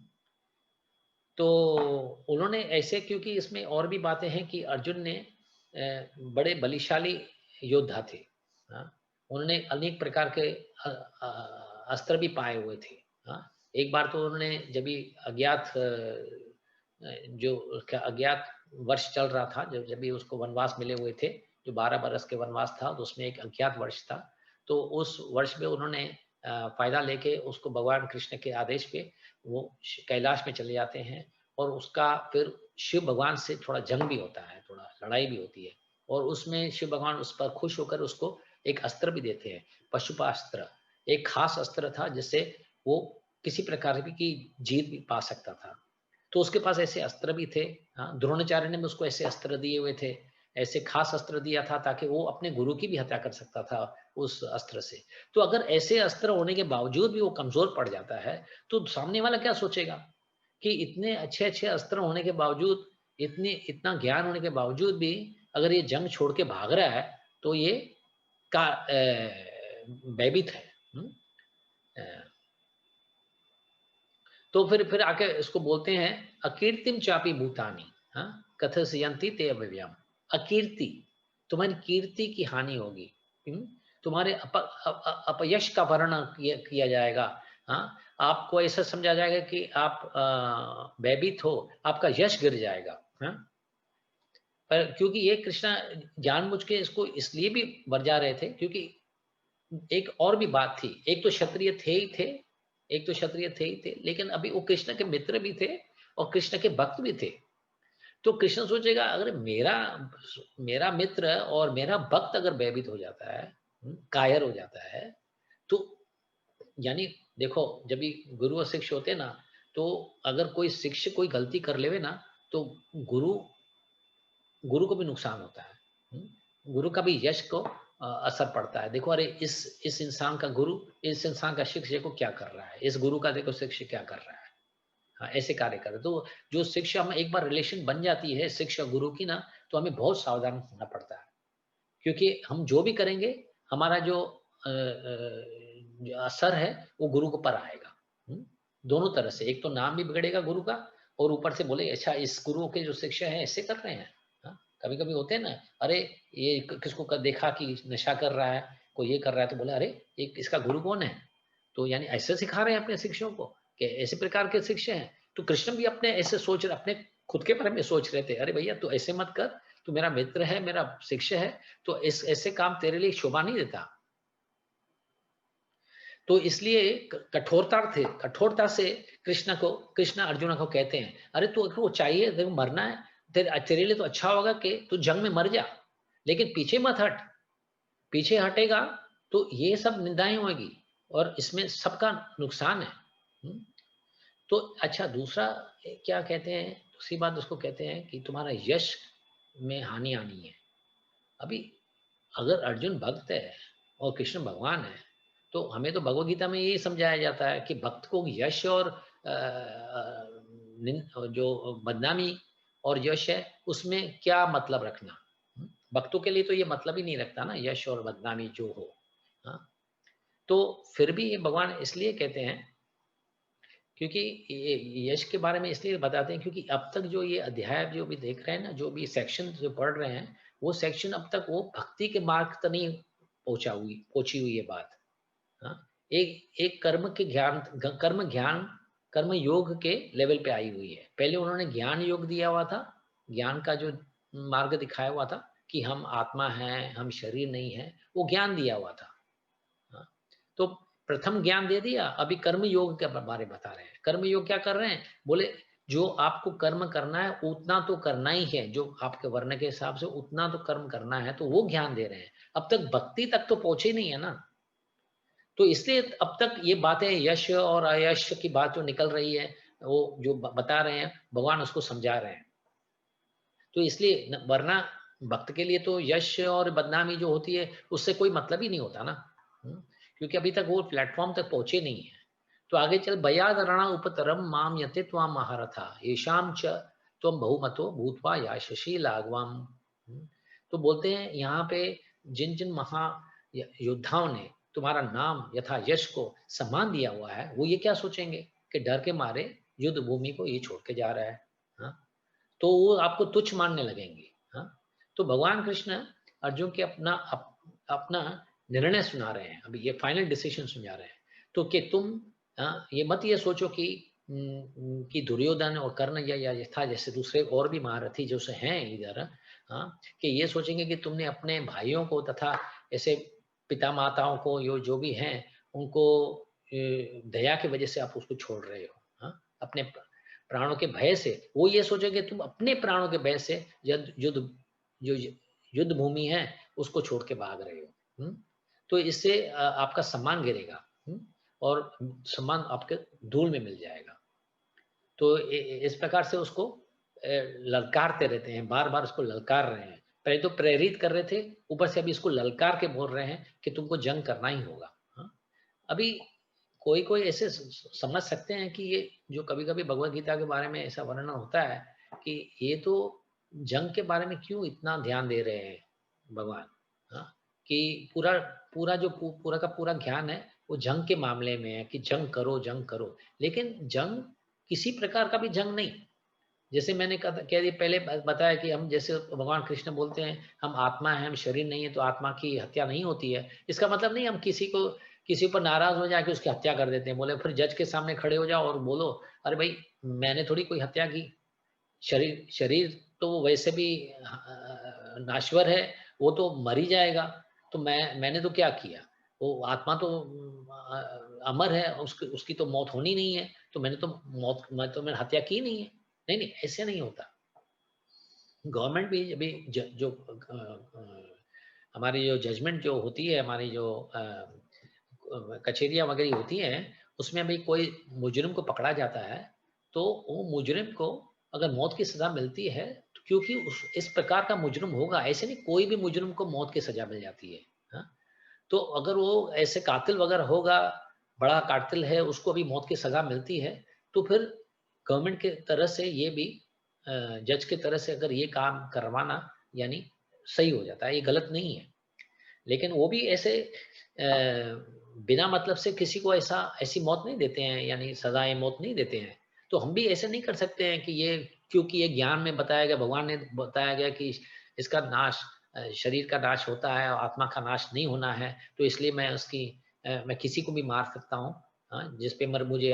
तो उन्होंने ऐसे, क्योंकि इसमें और भी बातें हैं कि अर्जुन ने बड़े बलिशाली योद्धा थे। हाँ, उन्होंने अनेक प्रकार के अस्त्र भी पाए हुए थे। हाँ, एक बार तो उन्होंने जब भी अज्ञात जो उसका अज्ञात वर्ष चल रहा था, जब भी उसको वनवास मिले हुए थे, जो 12 बरस के वनवास था, तो उसमें एक अज्ञात वर्ष था। तो उस वर्ष में उन्होंने फायदा लेके उसको भगवान कृष्ण के आदेश पे वो कैलाश में चले जाते हैं, और उसका फिर शिव भगवान से थोड़ा जंग भी होता है, थोड़ा लड़ाई भी होती है, और उसमें शिव भगवान उस पर खुश होकर उसको एक अस्त्र भी देते हैं, पशुपास्त्र। एक खास अस्त्र था जिससे वो किसी प्रकार की जीत भी पा सकता था। तो उसके पास ऐसे अस्त्र भी थे। हाँ, द्रोणाचार्य ने भी उसको ऐसे अस्त्र दिए हुए थे, ऐसे खास अस्त्र दिया था ताकि वो अपने गुरु की भी हत्या कर सकता था उस अस्त्र से। तो अगर ऐसे अस्त्र होने के बावजूद भी वो कमजोर पड़ जाता है, तो सामने वाला क्या सोचेगा कि इतने अच्छे-अच्छे अस्त्र होने के बावजूद, इतना ज्ञान होने के बावजूद भी अगर ये जंग छोड़ के भाग रहा है, तो ये भयभीत है। अ, तो फिर आके इसको बोलते हैं, अकीर्तिम चापी भूतानी, हाँ, कथयंति ते अव्ययम। अकीर्ति, तुम्हारी कीर्ति की हानि होगी। तुम्हारे अपयश का वर्णन किया जाएगा। हाँ, आपको ऐसा समझा जाएगा कि आप भयभीत हो, आपका यश गिर जाएगा। हाँ, पर क्योंकि ये कृष्णा जानबूझ के इसको इसलिए भी वर्जा रहे थे, क्योंकि एक और भी बात थी। एक तो क्षत्रिय थे ही थे, एक तो क्षत्रिय थे ही थे, लेकिन अभी वो कृष्ण के मित्र भी थे और कृष्ण के भक्त भी थे। तो कृष्ण सोचेगा, अगर मेरा मेरा मित्र और मेरा भक्त अगर भयभीत हो जाता है, कायर हो जाता है, तो यानी देखो, जब भी गुरु और शिष्य होते हैं ना, तो अगर कोई शिष्य कोई गलती कर लेवे ना, तो गुरु गुरु को भी नुकसान होता है। गुरु का भी यश को असर पड़ता है। देखो, अरे इस इंसान का गुरु इस इंसान का शिष्य को क्या कर रहा है, इस गुरु का देखो शिष्य क्या कर रहा है। ऐसे कार्य करें। तो जो शिक्षा में एक बार रिलेशन बन जाती है शिक्षा गुरु की ना, तो हमें बहुत सावधान होना पड़ता है। क्योंकि हम जो भी करेंगे, हमारा जो जो असर है, वो गुरु के ऊपर आएगा। दोनों तरह से, एक तो नाम भी बिगड़ेगा गुरु का, और ऊपर से बोले अच्छा इस गुरु के जो शिष्य हैं ऐसे कर रहे हैं। हाँ, कभी-कभी होते हैं ना, अरे ये किसको देखा कि नशा कर रहा है, कोई ये कर रहा है, तो बोले अरे ये इसका गुरु कौन है? तो यानी ऐसे सिखा रहे हैं अपने शिष्यों को कि ऐसे प्रकार के शिष्य हैं। तो कृष्ण भी अपने ऐसे सोच रहे, अपने खुद के बारे में सोच रहे थे, अरे भैया तू ऐसे मत कर, तू मेरा मित्र है, मेरा शिष्य है, तो इस ऐसे काम तेरे लिए शोभा नहीं देता। तो इसलिए कठोरता थे, कठोरता से कृष्ण अर्जुन को कहते हैं, अरे तू अगर वो चाहिए, तेरे को मरना है, तेरे लिए तो अच्छा होगा कि तू जंग में मर जा, लेकिन पीछे मत हट। पीछे हटेगा तो ये सब निंदाएं होगी और इसमें सबका नुकसान है। हम्म? तो अच्छा, दूसरा क्या कहते हैं, दूसरी बात उसको कहते हैं कि तुम्हारा यश में हानि आनी है। अभी अगर अर्जुन भक्त है और कृष्ण भगवान है, तो हमें तो भगवत गीता में यही समझाया जाता है कि भक्त को यश और जो बदनामी और यश है उसमें क्या मतलब रखना। भक्तों के लिए तो ये मतलब ही नहीं रखता ना, यश और बदनामी जो हो। हाँ, तो फिर भी ये भगवान इसलिए कहते हैं, क्योंकि ये यश के बारे में इसलिए बताते हैं क्योंकि अब तक जो ये अध्याय जो भी देख रहे हैं ना, जो भी सेक्शन जो पढ़ रहे हैं, वो सेक्शन अब तक वो भक्ति के मार्ग तक नहीं पहुंची हुई है बात। हाँ, एक एक कर्म योग के लेवल पे आई हुई है। पहले उन्होंने ज्ञान योग दिया हुआ था, ज्ञान का जो मार्ग दिखाया हुआ था कि हम आत्मा हैं, हम शरीर नहीं है, वो ज्ञान दिया हुआ था। हाँ, तो प्रथम ज्ञान दे दिया, अभी कर्म योग के बारे में बता रहे हैं। कर्म योग क्या कर रहे हैं, बोले जो आपको कर्म करना है उतना तो करना ही है, जो आपके वर्ण के हिसाब से उतना तो कर्म करना है, तो वो ज्ञान दे रहे हैं। अब तक भक्ति तक तो पहुंचे नहीं है ना, तो इसलिए अब तक ये बातें यश और अयश की बात जो निकल रही है, वो जो बता रहे हैं भगवान उसको समझा रहे हैं। तो इसलिए वरना भक्त के लिए तो यश और बदनामी जो होती है उससे कोई मतलब ही नहीं होता ना। क्योंकि अभी तक वो प्लेटफॉर्म तक पहुंचे नहीं है। तो आगे चल बयाद रणा उपतरम माम यते त्वाम महारथा येषाम च त्वम बहुमतो भूतवा याशशी लाघवाम। तो बोलते हैं यहाँ पे जिन जिन महा योद्धाओं ने तुम्हारा नाम यथा यश को सम्मान दिया हुआ है, वो ये क्या सोचेंगे कि डर के मारे युद्ध भूमि को ये छोड़ के जा रहा है। हाँ, तो वो आपको तुच्छ मानने लगेंगे। हाँ, तो भगवान कृष्ण अर्जुन के अपना निर्णय सुना रहे हैं, अभी ये फाइनल डिसीजन सुना रहे हैं। तो कि तुम ये मत ये सोचो कि दुर्योधन और कर्ण या यथा जैसे दूसरे और भी महारथी जो से हैं इधर, हाँ, कि ये सोचेंगे कि तुमने अपने भाइयों को तथा ऐसे पिता माताओं को जो भी हैं उनको दया की वजह से आप उसको छोड़ रहे हो। हाँ, अपने प्राणों के भय से, वो ये सोचेंगे तुम अपने प्राणों के भय से जो युद्ध भूमि है उसको छोड़ के भाग रहे हो। तो इससे आपका सम्मान गिरेगा। और सम्मान आपके धूल में मिल जाएगा। तो इस प्रकार से उसको ललकारते रहते हैं, बार बार उसको ललकार रहे हैं। पहले तो प्रेरित कर रहे थे, ऊपर से अभी इसको ललकार के बोल रहे हैं कि तुमको जंग करना ही होगा। हाँ? अभी कोई कोई ऐसे समझ सकते हैं कि ये जो कभी कभी भगवत गीता के बारे में ऐसा वर्णन होता है कि ये तो जंग के बारे में क्यों इतना ध्यान दे रहे हैं भगवान। हाँ? कि पूरा पूरा जो पूरा का पूरा ज्ञान है वो जंग के मामले में है कि जंग करो जंग करो, लेकिन जंग किसी प्रकार का भी जंग नहीं। जैसे मैंने कह दिया पहले बताया कि हम जैसे भगवान कृष्ण बोलते हैं हम आत्मा है, हम शरीर नहीं है, तो आत्मा की हत्या नहीं होती है। इसका मतलब नहीं हम किसी पर नाराज हो जाके उसकी हत्या कर देते हैं। बोले फिर जज के सामने खड़े हो जाओ और बोलो अरे भाई मैंने थोड़ी कोई हत्या की। शरीर शरीर तो वैसे भी नाश्वर है, वो तो मर ही जाएगा। तो मैंने तो क्या किया, वो आत्मा तो अमर है, उसकी उसकी तो मौत होनी नहीं है, तो मैंने हत्या की नहीं है। नहीं नहीं, ऐसे नहीं होता। गवर्नमेंट भी अभी जो हमारी जो जजमेंट जो होती है, हमारी जो कचहरियाँ वगैरह होती हैं, उसमें अभी कोई मुजरिम को पकड़ा जाता है, तो वो मुजरिम को अगर मौत की सज़ा मिलती है, तो क्योंकि इस प्रकार का मुजरिम होगा, ऐसे नहीं कोई भी मुजरिम को मौत की सज़ा मिल जाती है। हाँ? तो अगर वो ऐसे कातिल वगैरह होगा, बड़ा कातिल है, उसको अभी मौत की सज़ा मिलती है, तो फिर गवर्नमेंट के तरह से ये भी जज के तरह से अगर ये काम करवाना यानी सही हो जाता है, ये गलत नहीं है। लेकिन वो भी ऐसे बिना मतलब से किसी को ऐसी मौत नहीं देते हैं, यानी सजाए मौत नहीं देते हैं। तो हम भी ऐसे नहीं कर सकते हैं कि ये क्योंकि ये ज्ञान में बताया गया, भगवान ने बताया गया कि इसका नाश शरीर का नाश होता है और आत्मा का नाश नहीं होना है, तो इसलिए मैं किसी को भी मार सकता हूँ। हाँ, जिस पे मुझे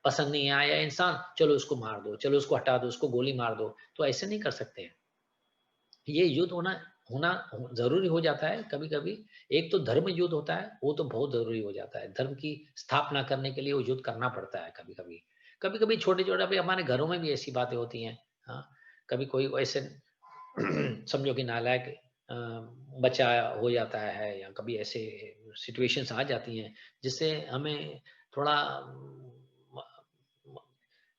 पसंद नहीं आया इंसान, चलो उसको मार दो, चलो उसको हटा दो, उसको गोली मार दो। तो ऐसे नहीं कर सकते हैं। ये युद्ध होना होना ज़रूरी हो जाता है कभी-कभी। एक तो धर्म युद्ध होता है, वो तो बहुत ज़रूरी हो जाता है। धर्म की स्थापना करने के लिए वो युद्ध करना पड़ता है कभी-कभी। कभी-कभी छोटे-छोटे अभी हमारे घरों में भी ऐसी बातें होती हैं। हाँ, कभी कोई ऐसे समझो कि नालायक अ, बच्चा हो जाता है या कभी ऐसे सिचुएशंस आ जाती हैं, जिससे हमें थोड़ा म म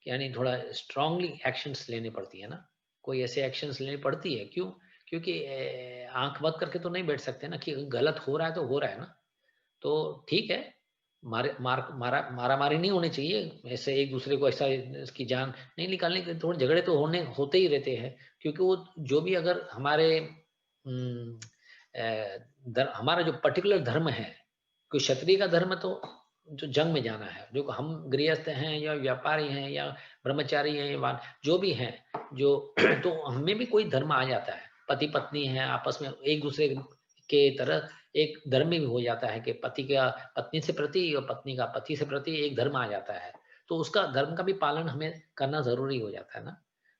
यानी थोड़ा स्ट्रांगली एक्शंस लेनी पड़ती है ना। कोई ऐसे एक्शंस लेनी पड़ती है, क्यों? क्योंकि आँख बंद करके तो नहीं बैठ सकते ना कि गलत हो रहा है तो हो रहा है ना। तो ठीक है, मारा-मारी नहीं होनी चाहिए, ऐसे एक-दूसरे को ऐसा इसकी जान नहीं निकालनी, थोड़े झगड़े तो होते ही रहते हैं, क्योंकि वो जो भी अगर हमारे उम, हमारा जो पर्टिकुलर धर्म है, कोई क्षत्रिय का धर्म तो जो जंग में जाना है, जो हम गृहस्थ हैं या व्यापारी हैं या ब्रह्मचारी हैं या जो भी हैं, जो तो हमें भी कोई धर्म आ जाता है। पति-पत्नी हैं, आपस में एक-दूसरे के तरह एक धर्म भी हो जाता है कि पति का पत्नी से प्रति और पत्नी का पति से प्रति एक धर्म आ जाता है। तो उसका धर्म का भी पालन हमें करना ज़रूरी हो जाता है ना।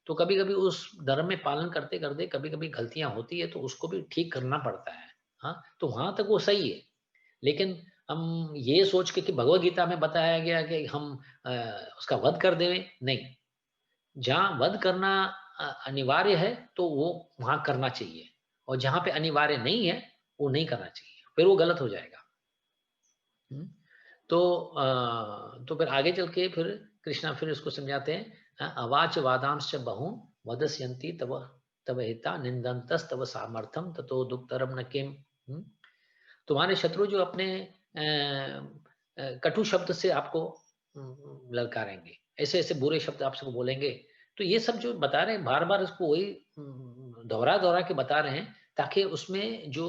तो कभी-कभी उस धर्म में पालन करते-करते कभी-कभी गलतियाँ होती है तो उसको भी ठीक करना पड़ता है। हाँ, तो वहाँ तक वो सही है। लेकिन हम ये सोच के कि भगवद गीता में बताया गया कि हम अ, उसका वध कर दें, नहीं। जहाँ वध करना अनिवार्य है तो वो वहाँ करना चाहिए और जहाँ पे अनिवार्य नहीं है, वो नहीं करना चाहिए, फिर वो गलत हो जाएगा। हुँ। तो तो फिर आगे चल के फिर कृष्णा फिर उसको समझाते हैं अवाच वादांश्च बहु वदस्यन्ति तव तव हिता निंदन्तस्तव सामर्थ्यम ततो दुःखतरं न किम। हुँ। तुम्हारे शत्रु जो अपने कटु शब्द से आपको ललकारेंगे, ऐसे-ऐसे बुरे शब्द आपसे बोलेंगे, तो ये सब जो बता रहे हैं बार-बार इसको वही दोहरा-दोहरा के बता रहे हैं, ताकि उसमें जो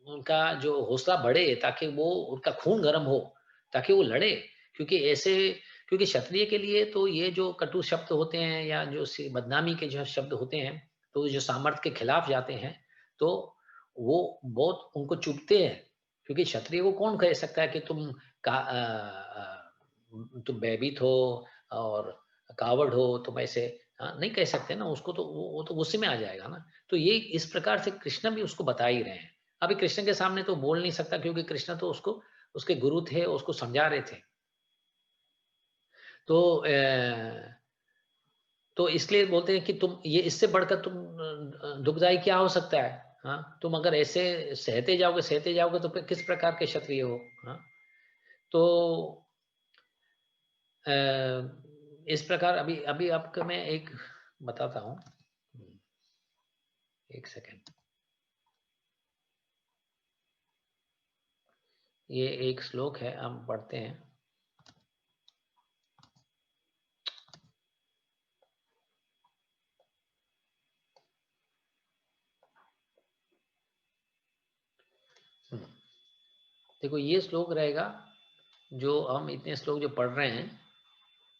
उनका जो हौसला बढ़े, ताकि वो उनका खून गर्म हो, ताकि वो लड़े। क्योंकि ऐसे क्योंकि क्षत्रिय के लिए तो ये जो कटु शब्द होते हैं या जो बदनामी के जो शब्द होते हैं, तो जो सामर्थ्य के खिलाफ जाते हैं, तो वो बहुत उनको चुभते हैं। क्योंकि क्षत्रिय को कौन कह सकता है कि तुम भयभीत हो और कावड़ हो, तुम ऐसे नहीं कह सकते ना उसको, तो वो तो गुस्से में आ जाएगा ना। तो ये इस प्रकार से कृष्ण भी उसको बता ही रहे हैं। अभी कृष्ण के सामने तो बोल नहीं सकता, क्योंकि कृष्ण तो उसको उसके गुरु थे, उसको समझा रहे थे। तो तो इसलिए बोलते हैं कि तुम ये इससे बढ़कर तुम दुखदाई क्या हो सकता है? हाँ, तुम अगर ऐसे सहते जाओगे तो फिर किस प्रकार के क्षत्रिय हो? हाँ, तो अ, इस प्रकार अभी अभी आपको मैं एक बताता हूँ। 1 सेकंड। ये एक श्लोक है, हम पढ़ते हैं। हुँ, देखो ये श्लोक रहेगा, जो हम इतने श्लोक जो पढ़ रहे हैं,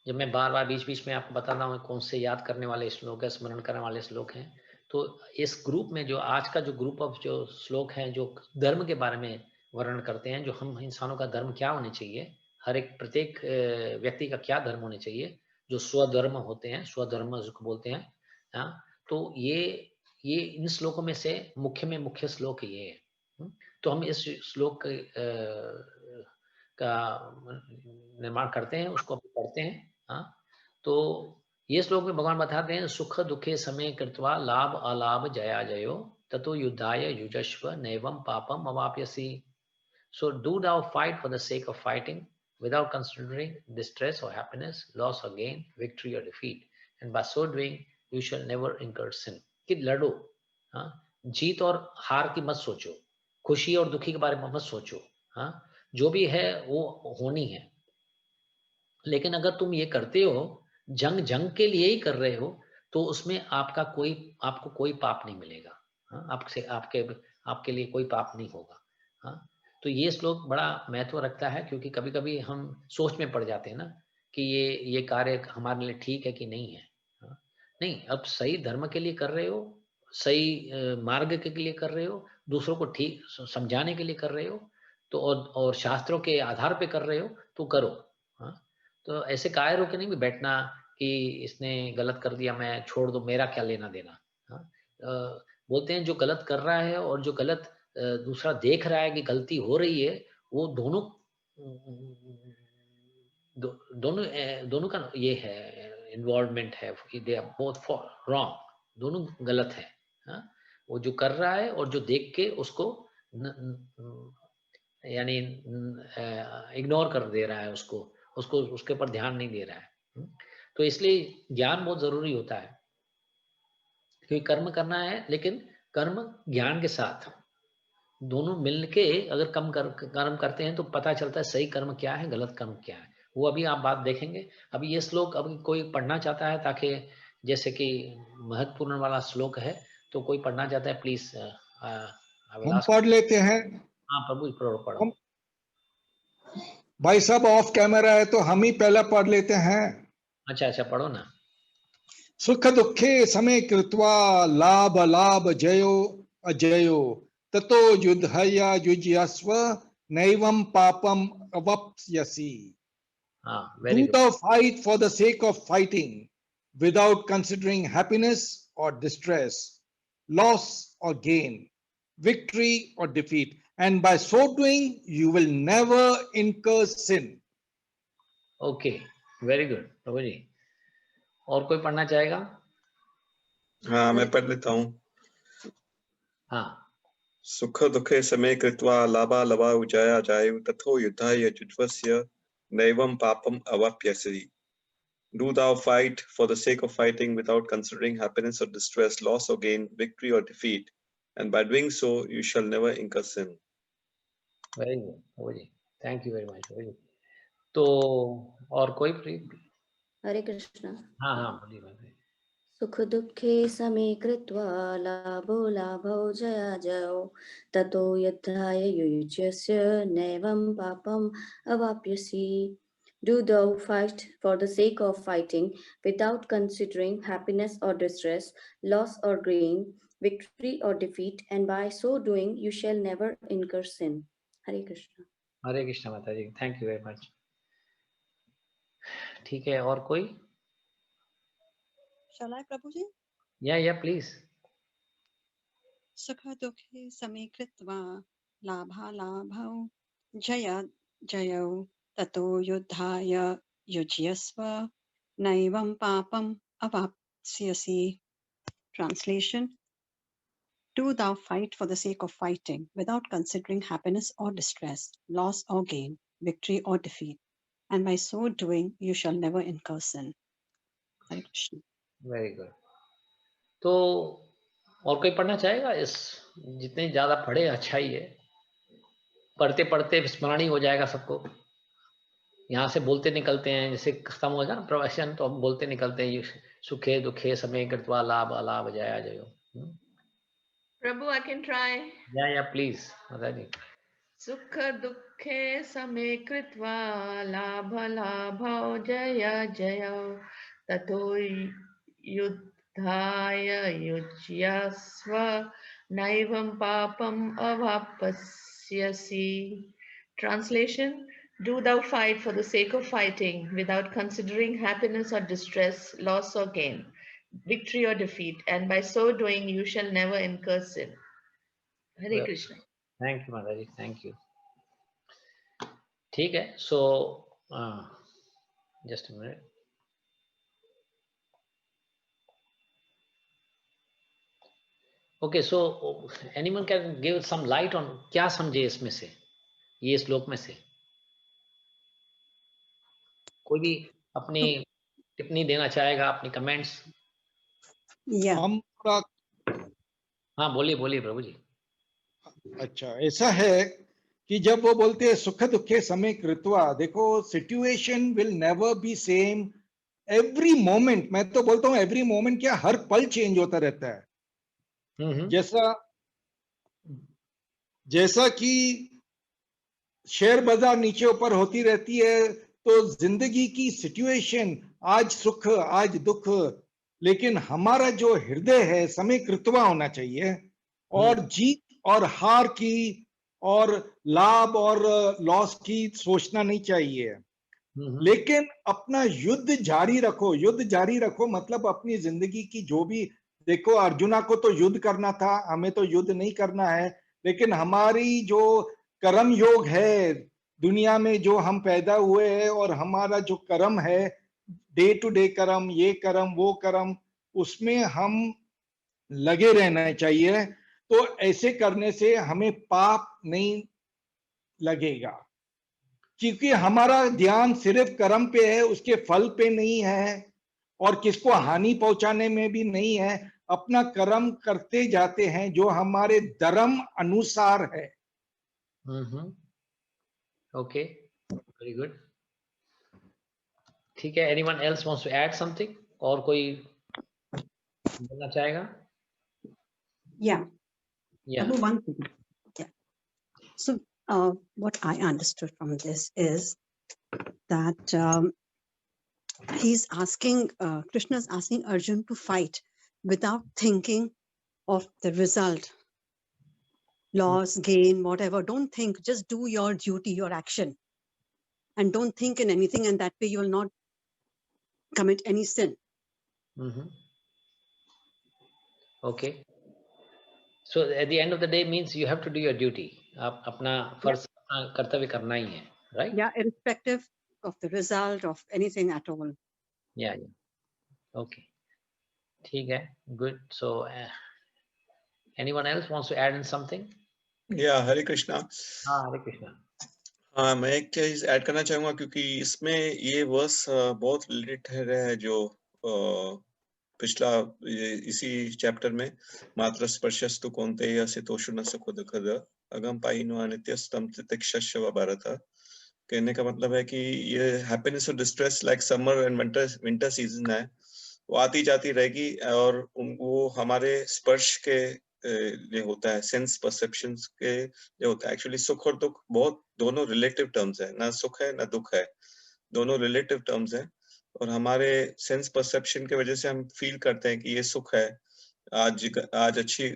जब मैं बार-बार बीच-बीच में आपको बताता हूँ कौन से याद करने वाले श्लोक हैं, स्मरण करने वाले श्लोक हैं। तो इस ग्रुप में जो आज का जो ग्रुप ऑफ जो श्लोक हैं, जो धर्म के बारे में वर्णन करते हैं, जो हम इंसानों का धर्म क्या होने चाहिए, हर एक प्रत्येक व्यक्ति का क्या धर्म होने चाहिए, जो स्वधर्म होते हैं, स्वधर्म जिसको बोलते हैं। हाँ, तो ये इन श्लोकों में से मुख्य में मुख्य श्लोक ये है। तो हम इस श्लोक का निर्माण करते हैं, उसको पढ़ते हैं। हाँ, तो ये श्लोक में भगवान बताते हैं सुख दुखे समय कृत्वा लाभ अलाभ जया जयो ततो युद्धाय युजस्व नैवं पापम अवाप्यसि। So do thou fight for the sake of fighting without considering distress or happiness, loss or gain, victory or defeat. And by so doing, you shall never incur sin. कि लड़ो, हाँ, जीत और हार की मत सोचो, खुशी और दुखी के बारे में मत सोचो। हाँ, जो भी है वो होनी है। लेकिन अगर तुम ये करते हो जंग के लिए ही कर रहे हो, तो उसमें आपको कोई पाप नहीं मिलेगा। हाँ, आपके लिए कोई पाप नहीं होगा। हाँ, तो ये श्लोक बड़ा महत्व रखता है, क्योंकि कभी-कभी हम सोच में पड़ जाते हैं ना कि ये कार्य हमारे लिए ठीक है कि नहीं है। हाँ, नहीं, अब सही धर्म के लिए कर रहे हो, सही मार्ग के लिए कर रहे हो, दूसरों को ठीक समझाने के लिए कर रहे हो, तो और शास्त्रों के आधार पे कर रहे हो, तो करो। हाँ, तो ऐसे कायर होके नहीं भी बैठना कि इसने गलत कर दिया, मैं छोड़ दो, मेरा क्या लेना देना। हाँ, बोलते हैं जो गलत कर रहा है और जो गलत दूसरा देख रहा है कि गलती हो रही है, वो दोनों दोनों का ये है, इन्वॉल्वमेंट है, they are both for wrong, दोनों गलत है। हाँ, वो जो कर रहा है और जो देख के उसको यानी इग्नोर कर दे रहा है, उसको उसके ऊपर ध्यान नहीं दे रहा है। तो इसलिए ज्ञान बहुत जरूरी होता है, क्योंकि कर्म करना है, लेकिन कर्म ज्ञान के साथ दोनों मिलके अगर कर्म करते हैं, तो पता चलता है सही कर्म क्या है, गलत कर्म क्या है। वो अभी आप बात देखेंगे। अभी ये श्लोक अभी कोई पढ़ना चाहता है, ताकि जैसे कि महत्वपूर्ण वाला श्लोक है, तो कोई पढ़ना चाहता है, प्लीज हम पढ़ लेते हैं। हाँ प्रभु, पढ़ो। हम भाई साहब ऑफ कैमरा है, तो हम ही पहला पढ़ लेते हैं। अच्छा, पढ़ो ना। सुख दुखे समे कृत्वा लाभ लाभ जयो अजयो ततो युद्धया युज्यस्व नैवं पापम अवाप्स्यसि। हाँ, Do very good. thou fight for the sake of fighting without considering happiness or distress, loss or gain, victory or defeat, and by so doing you will never incur sin. Okay, very good प्रभु जी। और कोई पढ़ना चाहेगा? हाँ, मैं पढ़ लेता हूँ। हाँ। सुख दुखे समे कृत्वा लाभा लभा उजाया जायु तथो युद्धाय युज्वस्य नैवं पापम अवाप्यसि। Do thou fight for the sake of fighting without considering happiness or distress, loss or gain, victory or defeat, and by doing so you shall never incur sin. Very good प्रभु जी, थैंक यू वेरी मच प्रभु जी। तो और कोई हरे कृष्णा। हाँ, बोलिए। सुख दुखे समे कृत्वा लाभो लाभौ जया जयो ततो युद्धाय युज्यस्य नैवं पापम अवाप्यसि। Do thou fight for the sake of fighting without considering happiness or distress, loss or gain, victory or defeat, and by so doing you shall never incur sin. Hare Krishna. हरे कृष्णा माता जी, थैंक यू वेरी मच। ठीक है, और कोई? Shall I, Prabhuji? या please. Sukha dukhe same kritva labha labhau jaya jayau tato yuddhaya yujyasva naivam papam avapsyasi. Translation: Do thou fight for the sake of fighting without considering happiness or distress, loss or gain, victory or defeat, and by so doing you shall never incur sin. Hare Krishna. Very good. तो और कोई पढ़ना चाहेगा? इस जितने ज्यादा पढ़े अच्छा ही है, पढ़ते पढ़ते स्मरण ही हो जाएगा सबको। यहाँ से बोलते निकलते हैं, जैसे खत्म हो जाए ना प्रवचन, तो हम बोलते निकलते हैं, सुखे दुखे समय कृत्वा लाभ अलाभ जया जयो। Prabhu, I can try. या प्लीज माता जी। सुख दुखे समे कृत्वा लाभ लाभौ जय जय ततो युद्धाय युज्यस्व नैवं पापम अवाप्स्यसि। Translation: Do thou fight for the sake of fighting without considering happiness or distress, loss or gain, victory or defeat, and by so doing you shall never incur sin. Hare Krishna. Thank you माता जी, थैंक यू। ठीक है, so just a minute. Okay, so anyone can give some light on क्या समझे इसमें से, ये श्लोक में से? कोई भी अपनी टिप्पणी देना चाहेगा, अपनी कमेंट्स? Yeah. हम थोड़ा हाँ, बोलिए प्रभु जी। अच्छा, ऐसा है कि जब वो बोलते हैं सुख दुखे समय कृत्वा, देखो situation will never be same every moment, मैं तो बोलता हूं एवरी मोमेंट क्या, हर पल चेंज होता रहता है। जैसा कि शेयर बाजार नीचे ऊपर होती रहती है, तो जिंदगी की सिचुएशन आज सुख आज दुख, लेकिन हमारा जो हृदय है समय कृतवा होना चाहिए, और जीत और हार की और लाभ और लॉस की सोचना नहीं चाहिए। लेकिन अपना युद्ध जारी रखो, युद्ध जारी रखो मतलब अपनी जिंदगी की जो भी, देखो अर्जुना को तो युद्ध करना था, हमें तो युद्ध नहीं करना है, लेकिन हमारी जो कर्म योग है दुनिया में, जो हम पैदा हुए हैं और हमारा जो कर्म है, डे टू डे कर्म, ये कर्म वो कर्म, उसमें हम लगे रहना चाहिए। तो ऐसे करने से हमें पाप नहीं लगेगा, क्योंकि हमारा ध्यान सिर्फ कर्म पे है, उसके फल पे नहीं है, और किसको हानि पहुंचाने में भी नहीं है। अपना कर्म करते जाते हैं जो हमारे धर्म अनुसार है। ओके, वेरी गुड, ठीक है। Anyone else wants to add something? और कोई बोलना चाहेगा? Yeah. या One thing. Yeah. So what I understood from this is that he's asking, Krishna's asking Arjun to fight without thinking of the result, loss, gain, whatever. Don't think, just do your duty, your action, and don't think in anything, and that way you will not commit any sin. Okay, so at the end of the day means you have to do your duty. आप अपना फर्ज, अपना कर्तव्य करना ही है, right? Yeah, irrespective of the result of anything at all. Yeah, okay, ठीक है, good. So anyone else wants to add in something? Yeah, Hare Krishna. हाँ, हरे कृष्णा। हाँ, मैं एक चीज ऐड करना चाहूंगा, क्योंकि इसमें ये वर्स बहुत रिलेटेड है जो पिछला इसी चैप्टर में, मात्र स्पर्शस्तु कौन्तेय असितोषु न सुखो दुःखद अगम पायिनो अनित्यस्तम तितिक्षस्व भारत। कहने का मतलब है कि ये हैप्पीनेस और distress like summer and winter season है, वो आती जाती रहेगी, और वो हमारे स्पर्श के लिए होता है, सेंस परसेप्शंस के लिए होता है। एक्चुअली सुख और दुख बहुत दोनों रिलेटिव टर्म्स है, ना सुख है ना दुख है, दोनों रिलेटिव टर्म्स है, और हमारे सेंस परसेप्शन की वजह से हम फील करते हैं कि ये सुख है, आज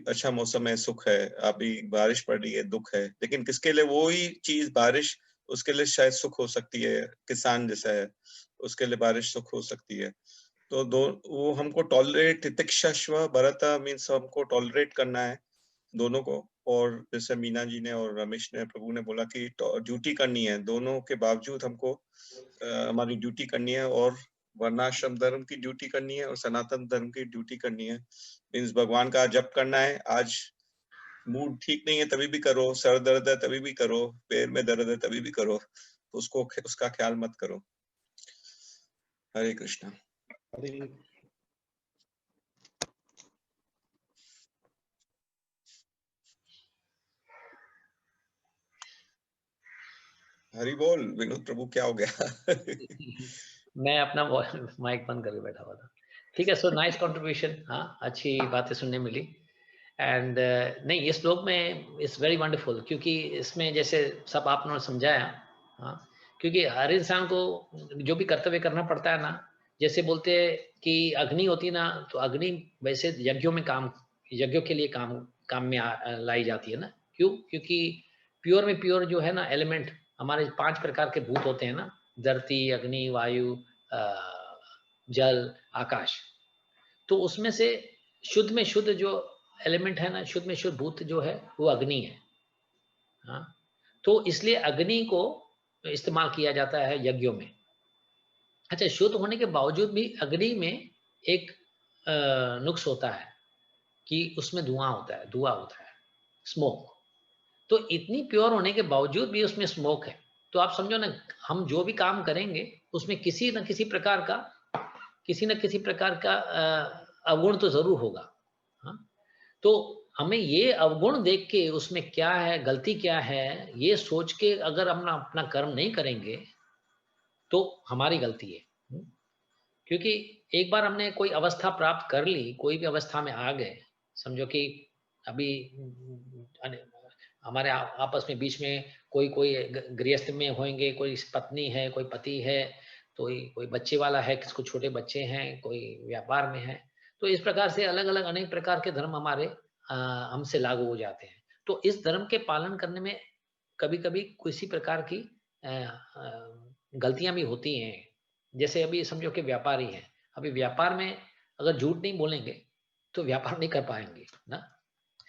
अच्छा मौसम है, सुख है, अभी बारिश पड़ रही है, दुख है। लेकिन किसके लिए वो ही चीज बारिश, उसके लिए शायद सुख हो सकती है, किसान जैसा है उसके लिए बारिश सुख हो सकती है। तो वो हमको टॉलरेट, तितिक्षस्व भरत मीन्स हमको टॉलरेट करना है दोनों को। और जैसे मीना जी ने और रमेश ने, प्रभु ने बोला कि ड्यूटी करनी है, दोनों के बावजूद हमको हमारी ड्यूटी करनी है, और वर्णाश्रम धर्म की ड्यूटी करनी है और सनातन धर्म की ड्यूटी करनी है। मीन्स भगवान का जप करना है, आज मूड ठीक नहीं है तभी भी करो, सर दर्द है तभी भी करो, पैर में दर्द है तभी भी करो, तो उसका ख्याल मत करो। हरे कृष्णा। हरि बोल। विनोद प्रभु क्या हो गया? मैं अपना माइक बंद करके बैठा हुआ था। ठीक है, सो नाइस कंट्रीब्यूशन। हाँ, अच्छी बातें सुनने मिली। एंड नहीं, इस श्लोक में इट्स वेरी वंडरफुल, क्योंकि इसमें जैसे सब आपने समझाया, हाँ, क्योंकि हर इंसान को जो भी कर्तव्य करना पड़ता है ना, जैसे बोलते हैं कि अग्नि होती ना, तो अग्नि वैसे यज्ञों में यज्ञों के लिए काम में लाई जाती है ना। क्यों? क्योंकि प्योर में प्योर जो है ना एलिमेंट, हमारे 5 प्रकार के भूत होते हैं ना, धरती, अग्नि, वायु, जल, आकाश। तो उसमें से शुद्ध में शुद्ध जो एलिमेंट है ना, शुद्ध में शुद्ध भूत जो है वो अग्नि है। हाँ, तो इसलिए अग्नि को इस्तेमाल किया जाता है यज्ञों में। अच्छा, शुद्ध होने के बावजूद भी अग्नि में एक नुक्स होता है कि उसमें धुआं होता है, स्मोक। तो इतनी प्योर होने के बावजूद भी उसमें स्मोक है। तो आप समझो ना, हम जो भी काम करेंगे उसमें किसी न किसी प्रकार का अवगुण तो जरूर होगा। हाँ? तो हमें ये अवगुण देख के उसमें क्या है, गलती क्या है, ये सोच के अगर हम अपना कर्म नहीं करेंगे तो हमारी गलती है। क्योंकि एक बार हमने कोई अवस्था प्राप्त कर ली, कोई भी अवस्था में आ गए, समझो कि अभी हमारे आपस में बीच में कोई कोई गृहस्थ में होंगे, कोई पत्नी है, कोई पति है, तो कोई बच्चे वाला है, किसको छोटे बच्चे हैं, कोई व्यापार में है। तो इस प्रकार से अलग अलग अनेक प्रकार के धर्म हमारे हमसे लागू हो जाते हैं। तो इस धर्म के पालन करने में कभी कभी किसी प्रकार की गलतियां भी होती हैं। जैसे अभी समझो कि व्यापारी हैं, अभी व्यापार में अगर झूठ नहीं बोलेंगे तो व्यापार नहीं कर पाएंगे ना।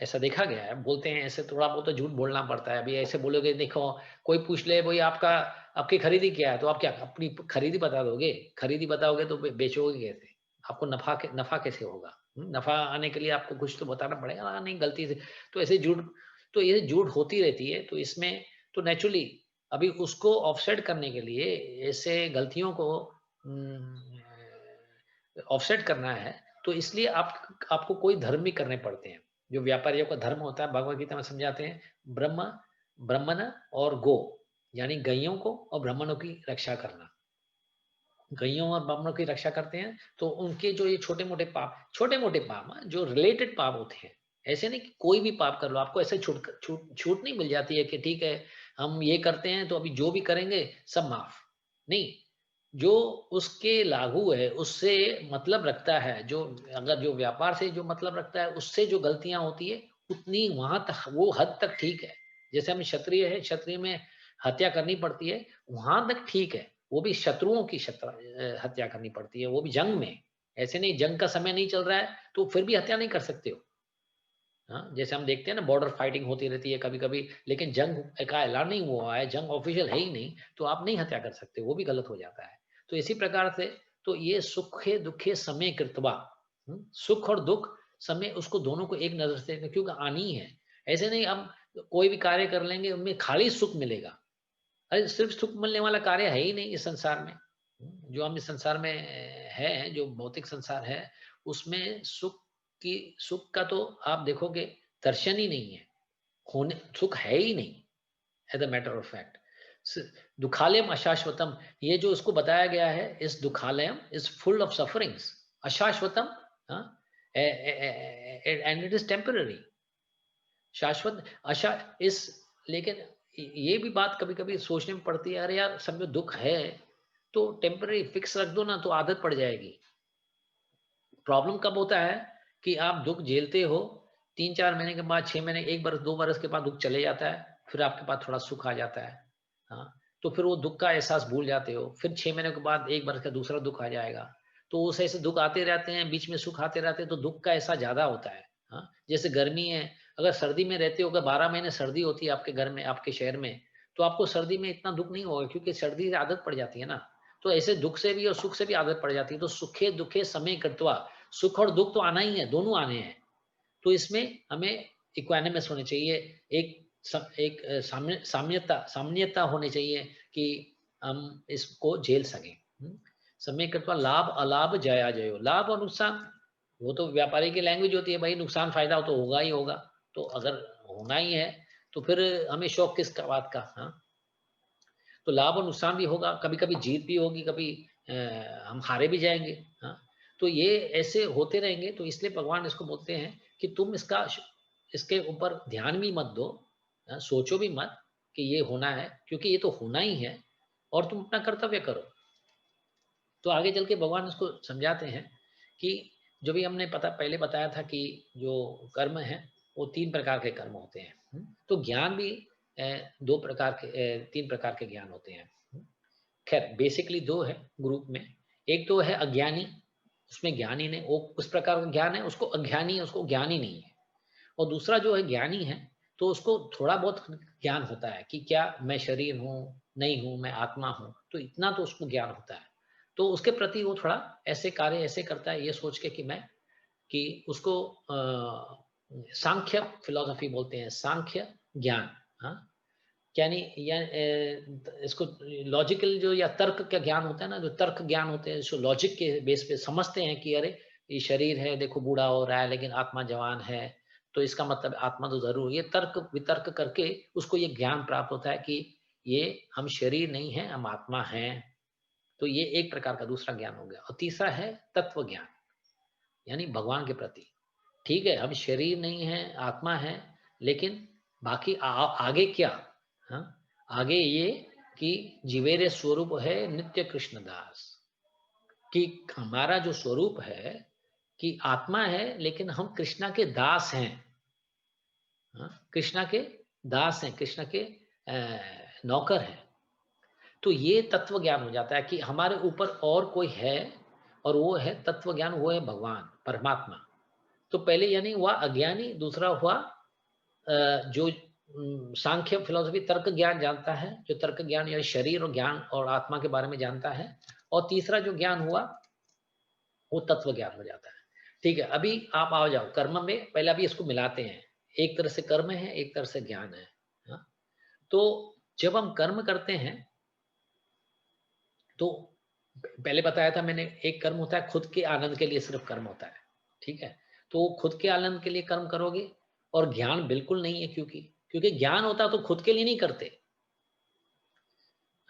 ऐसा देखा गया है, बोलते हैं ऐसे थोड़ा बहुत तो झूठ बोलना पड़ता है। अभी ऐसे बोलोगे, देखो कोई पूछ ले भाई आपका आपकी खरीदी क्या है, तो आप क्या अपनी खरीदी बता दोगे? खरीदी बताओगे तो बेचोगे कैसे? आपको नफा कैसे होगा? नफा आने के लिए आपको कुछ तो बताना पड़ेगा ना, नहीं गलती से। तो ऐसे झूठ, तो ये झूठ होती रहती है। तो इसमें तो नेचुरली अभी उसको ऑफसेट करने के लिए, ऐसे गलतियों को ऑफसेट करना है, तो इसलिए आपको कोई धर्म भी करने पड़ते हैं। जो व्यापारियों का धर्म होता है, भगवद गीता में समझाते हैं, ब्राह्मण और गो, यानी गायों को और ब्राह्मणों की रक्षा करना। गायों और ब्राह्मणों की रक्षा करते हैं तो उनके जो ये छोटे मोटे पाप जो रिलेटेड पाप होते हैं, ऐसे नहीं कि कोई भी पाप कर लो, आपको ऐसे छूट नहीं मिल जाती है कि ठीक है हम ये करते हैं तो अभी जो भी करेंगे सब माफ। नहीं, जो उसके लागू है, उससे मतलब रखता है, जो अगर जो व्यापार से जो मतलब रखता है, उससे जो गलतियां होती है उतनी वहां तक, वो हद तक ठीक है। जैसे हम क्षत्रिय है, क्षत्रिय में हत्या करनी पड़ती है, वहां तक ठीक है। वो भी शत्रुओं की हत्या करनी पड़ती है, वो भी जंग में। ऐसे नहीं, जंग का समय नहीं चल रहा है तो फिर भी हत्या नहीं कर सकते हो। हाँ, जैसे हम देखते हैं ना, बॉर्डर फाइटिंग होती रहती है कभी कभी, लेकिन जंग का ऐलान नहीं हुआ है, जंग ऑफिशियल है ही नहीं, तो आप नहीं हत्या कर सकते, वो भी गलत हो जाता है। तो इसी प्रकार से तो ये सुखे दुखे समय कृतवा, सुख और दुख समय, उसको दोनों को एक नजर से, क्योंकि आनी है। ऐसे नहीं हम कोई भी कार्य कर लेंगे उनमें खाली सुख मिलेगा। अरे सिर्फ सुख मिलने वाला कार्य है ही नहीं इस संसार में। जो हम इस संसार में है, जो भौतिक संसार है, उसमें सुख का तो आप देखोगे दर्शन ही नहीं है, होने सुख है ही नहीं as a matter of fact. दुखालयम अशाश्वतम, ये जो इसको बताया गया है, इस दुखालयम इज फुल ऑफ सफरिंग्स, अशाश्वतम एंड इट इज टेम्पररी। शाश्वत अशा इस, लेकिन ये भी बात कभी कभी सोचने में पड़ती है, अरे यार समझो दुख है तो टेम्पररी फिक्स रख दो ना, तो आदत पड़ जाएगी। प्रॉब्लम कब होता है कि आप दुख झेलते हो, 3-4 महीने के बाद, 6 महीने, 1 बरस 2 बरस के बाद दुख चले जाता है, फिर आपके पास थोड़ा सुख आ जाता है। हाँ, तो फिर वो दुख का एहसास भूल जाते हो, फिर 6 महीने के बाद 1 बरस का दूसरा दुख आ जाएगा। तो उस ऐसे दुख आते रहते हैं, बीच में सुख आते रहते हैं, तो दुख का एहसास ज्यादा होता है। हाँ, जैसे गर्मी है, अगर सर्दी में रहते हो, अगर 12 महीने सर्दी होती है आपके घर में, आपके शहर में, तो आपको सर्दी में इतना दुख नहीं होगा, क्योंकि सर्दी से आदत पड़ जाती है ना। तो ऐसे दुख से भी और सुख से भी आदत पड़ जाती है। तो सुखे दुखे समय कृत्वा, सुख और दुख तो आना ही है, दोनों आने हैं। तो इसमें हमें इक्वानिमस होने चाहिए, एक साम्यता होनी चाहिए कि हम इसको झेल सकें। समय कृत्वा लाभ अलाभ जया जयो, लाभ और नुकसान वो तो व्यापारी की लैंग्वेज होती है भाई, नुकसान फायदा तो होगा ही होगा। तो अगर होना ही है तो फिर हमें शौक किस बात का? हाँ, तो लाभ और नुकसान भी होगा, कभी कभी जीत भी होगी, कभी हम हारे भी जाएंगे। हाँ, तो ये ऐसे होते रहेंगे। तो इसलिए भगवान इसको बोलते हैं कि तुम इसके ऊपर ध्यान भी मत दो, सोचो भी मत कि ये होना है, क्योंकि ये तो होना ही है, और तुम अपना कर्तव्य करो। तो आगे चल के भगवान इसको समझाते हैं कि जो भी हमने पहले बताया था कि जो कर्म है वो 3 प्रकार के कर्म होते हैं। तो ज्ञान भी 3 प्रकार के ज्ञान होते हैं। खैर बेसिकली 2 है ग्रुप में। एक तो है अज्ञानी, उसमें ज्ञानी नहीं, वो उस प्रकार का ज्ञान है, उसको अज्ञानी है, उसको ज्ञानी नहीं है। और दूसरा जो है ज्ञानी है, तो उसको थोड़ा बहुत ज्ञान होता है कि क्या मैं शरीर हूँ, नहीं हूँ, मैं आत्मा हूँ, तो इतना तो उसको ज्ञान होता है। तो उसके प्रति वो थोड़ा ऐसे कार्य ऐसे करता है, ये सोच के कि उसको सांख्य फिलॉसफी बोलते हैं, सांख्य ज्ञान। हाँ, यानी इसको लॉजिकल जो या तर्क का ज्ञान होता है ना, जो तर्क ज्ञान होते हैं, जो लॉजिक के बेस पे समझते हैं कि अरे ये शरीर है, देखो बूढ़ा हो रहा है, लेकिन आत्मा जवान है, तो इसका मतलब आत्मा तो जरूर, ये तर्क वितर्क करके उसको ये ज्ञान प्राप्त होता है कि ये हम शरीर नहीं है, हम आत्मा हैं। तो ये एक प्रकार का दूसरा ज्ञान हो गया। और तीसरा है तत्व ज्ञान, यानी भगवान के प्रति। ठीक है, हम शरीर नहीं है, आत्मा है, लेकिन बाकी आगे क्या? हाँ, आगे ये कि जीवेरे स्वरूप है नित्य कृष्णदास, कि हमारा जो स्वरूप है कि आत्मा है लेकिन हम कृष्णा के दास हैं। हाँ, कृष्णा के दास हैं, कृष्णा के नौकर हैं। तो ये तत्व ज्ञान हो जाता है कि हमारे ऊपर और कोई है, और वो है तत्व ज्ञान, वो है भगवान परमात्मा। तो पहले यानी हुआ अज्ञानी, दूसरा हुआ जो सांख्य फिलोसफी तर्क ज्ञान जानता है, जो तर्क ज्ञान या शरीर और ज्ञान और आत्मा के बारे में जानता है, और तीसरा जो ज्ञान हुआ वो तत्व ज्ञान हो जाता है। ठीक है, अभी आप आ जाओ कर्म में। पहले अभी इसको मिलाते हैं, एक तरह से कर्म है, एक तरह से ज्ञान है। हाँ? तो जब हम कर्म करते हैं तो पहले बताया था मैंने, एक कर्म होता है खुद के आनंद के लिए, सिर्फ कर्म होता है। ठीक है, तो खुद के आनंद के लिए कर्म करोगे, और ज्ञान बिल्कुल नहीं है, क्योंकि ज्ञान होता तो खुद के लिए नहीं करते।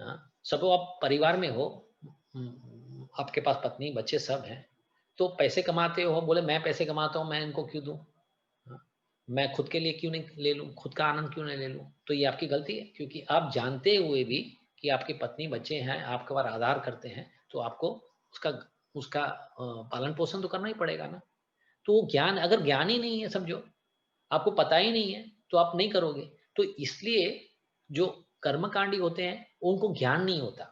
हाँ, सब आप परिवार में हो, आपके पास पत्नी बच्चे सब हैं, तो पैसे कमाते हो, बोले मैं पैसे कमाता हूँ, मैं इनको क्यों दूं? हाँ, मैं खुद के लिए क्यों नहीं ले लूं, खुद का आनंद क्यों नहीं ले लूं? तो ये आपकी गलती है, क्योंकि आप जानते हुए भी कि आपकी पत्नी बच्चे हैं, आपके बार आधार करते हैं, तो आपको उसका उसका पालन पोषण तो करना ही पड़ेगा ना। तो वो ज्ञान, अगर ज्ञान ही नहीं है, समझो आपको पता ही नहीं है, तो आप नहीं करोगे। तो इसलिए जो कर्मकांडी होते हैं उनको ज्ञान नहीं होता,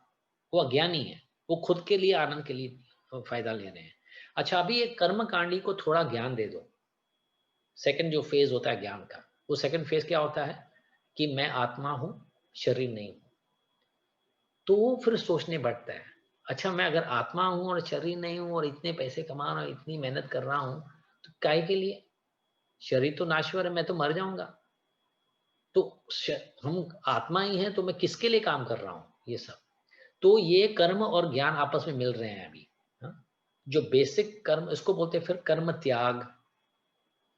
वो अज्ञानी है, वो खुद के लिए आनंद के लिए फायदा ले रहे हैं। अच्छा, अभी एक कर्मकांडी को थोड़ा ज्ञान दे दो, सेकंड जो फेज होता है ज्ञान का, वो सेकंड फेज क्या होता है कि मैं आत्मा हूं, शरीर नहीं हूं। तो वो फिर सोचने बैठता है, अच्छा मैं अगर आत्मा हूं और शरीर नहीं हूं, और इतने पैसे कमा रहा हूं, इतनी मेहनत कर रहा हूं, तो काहे के लिए? शरीर तो नाश्वर है, मैं तो मर जाऊंगा। तो हम आत्मा ही हैं, तो मैं किसके लिए काम कर रहा हूं ये सब? तो ये कर्म और ज्ञान आपस में मिल रहे हैं अभी। हाँ? जो बेसिक कर्म, इसको बोलते हैं फिर कर्म त्याग।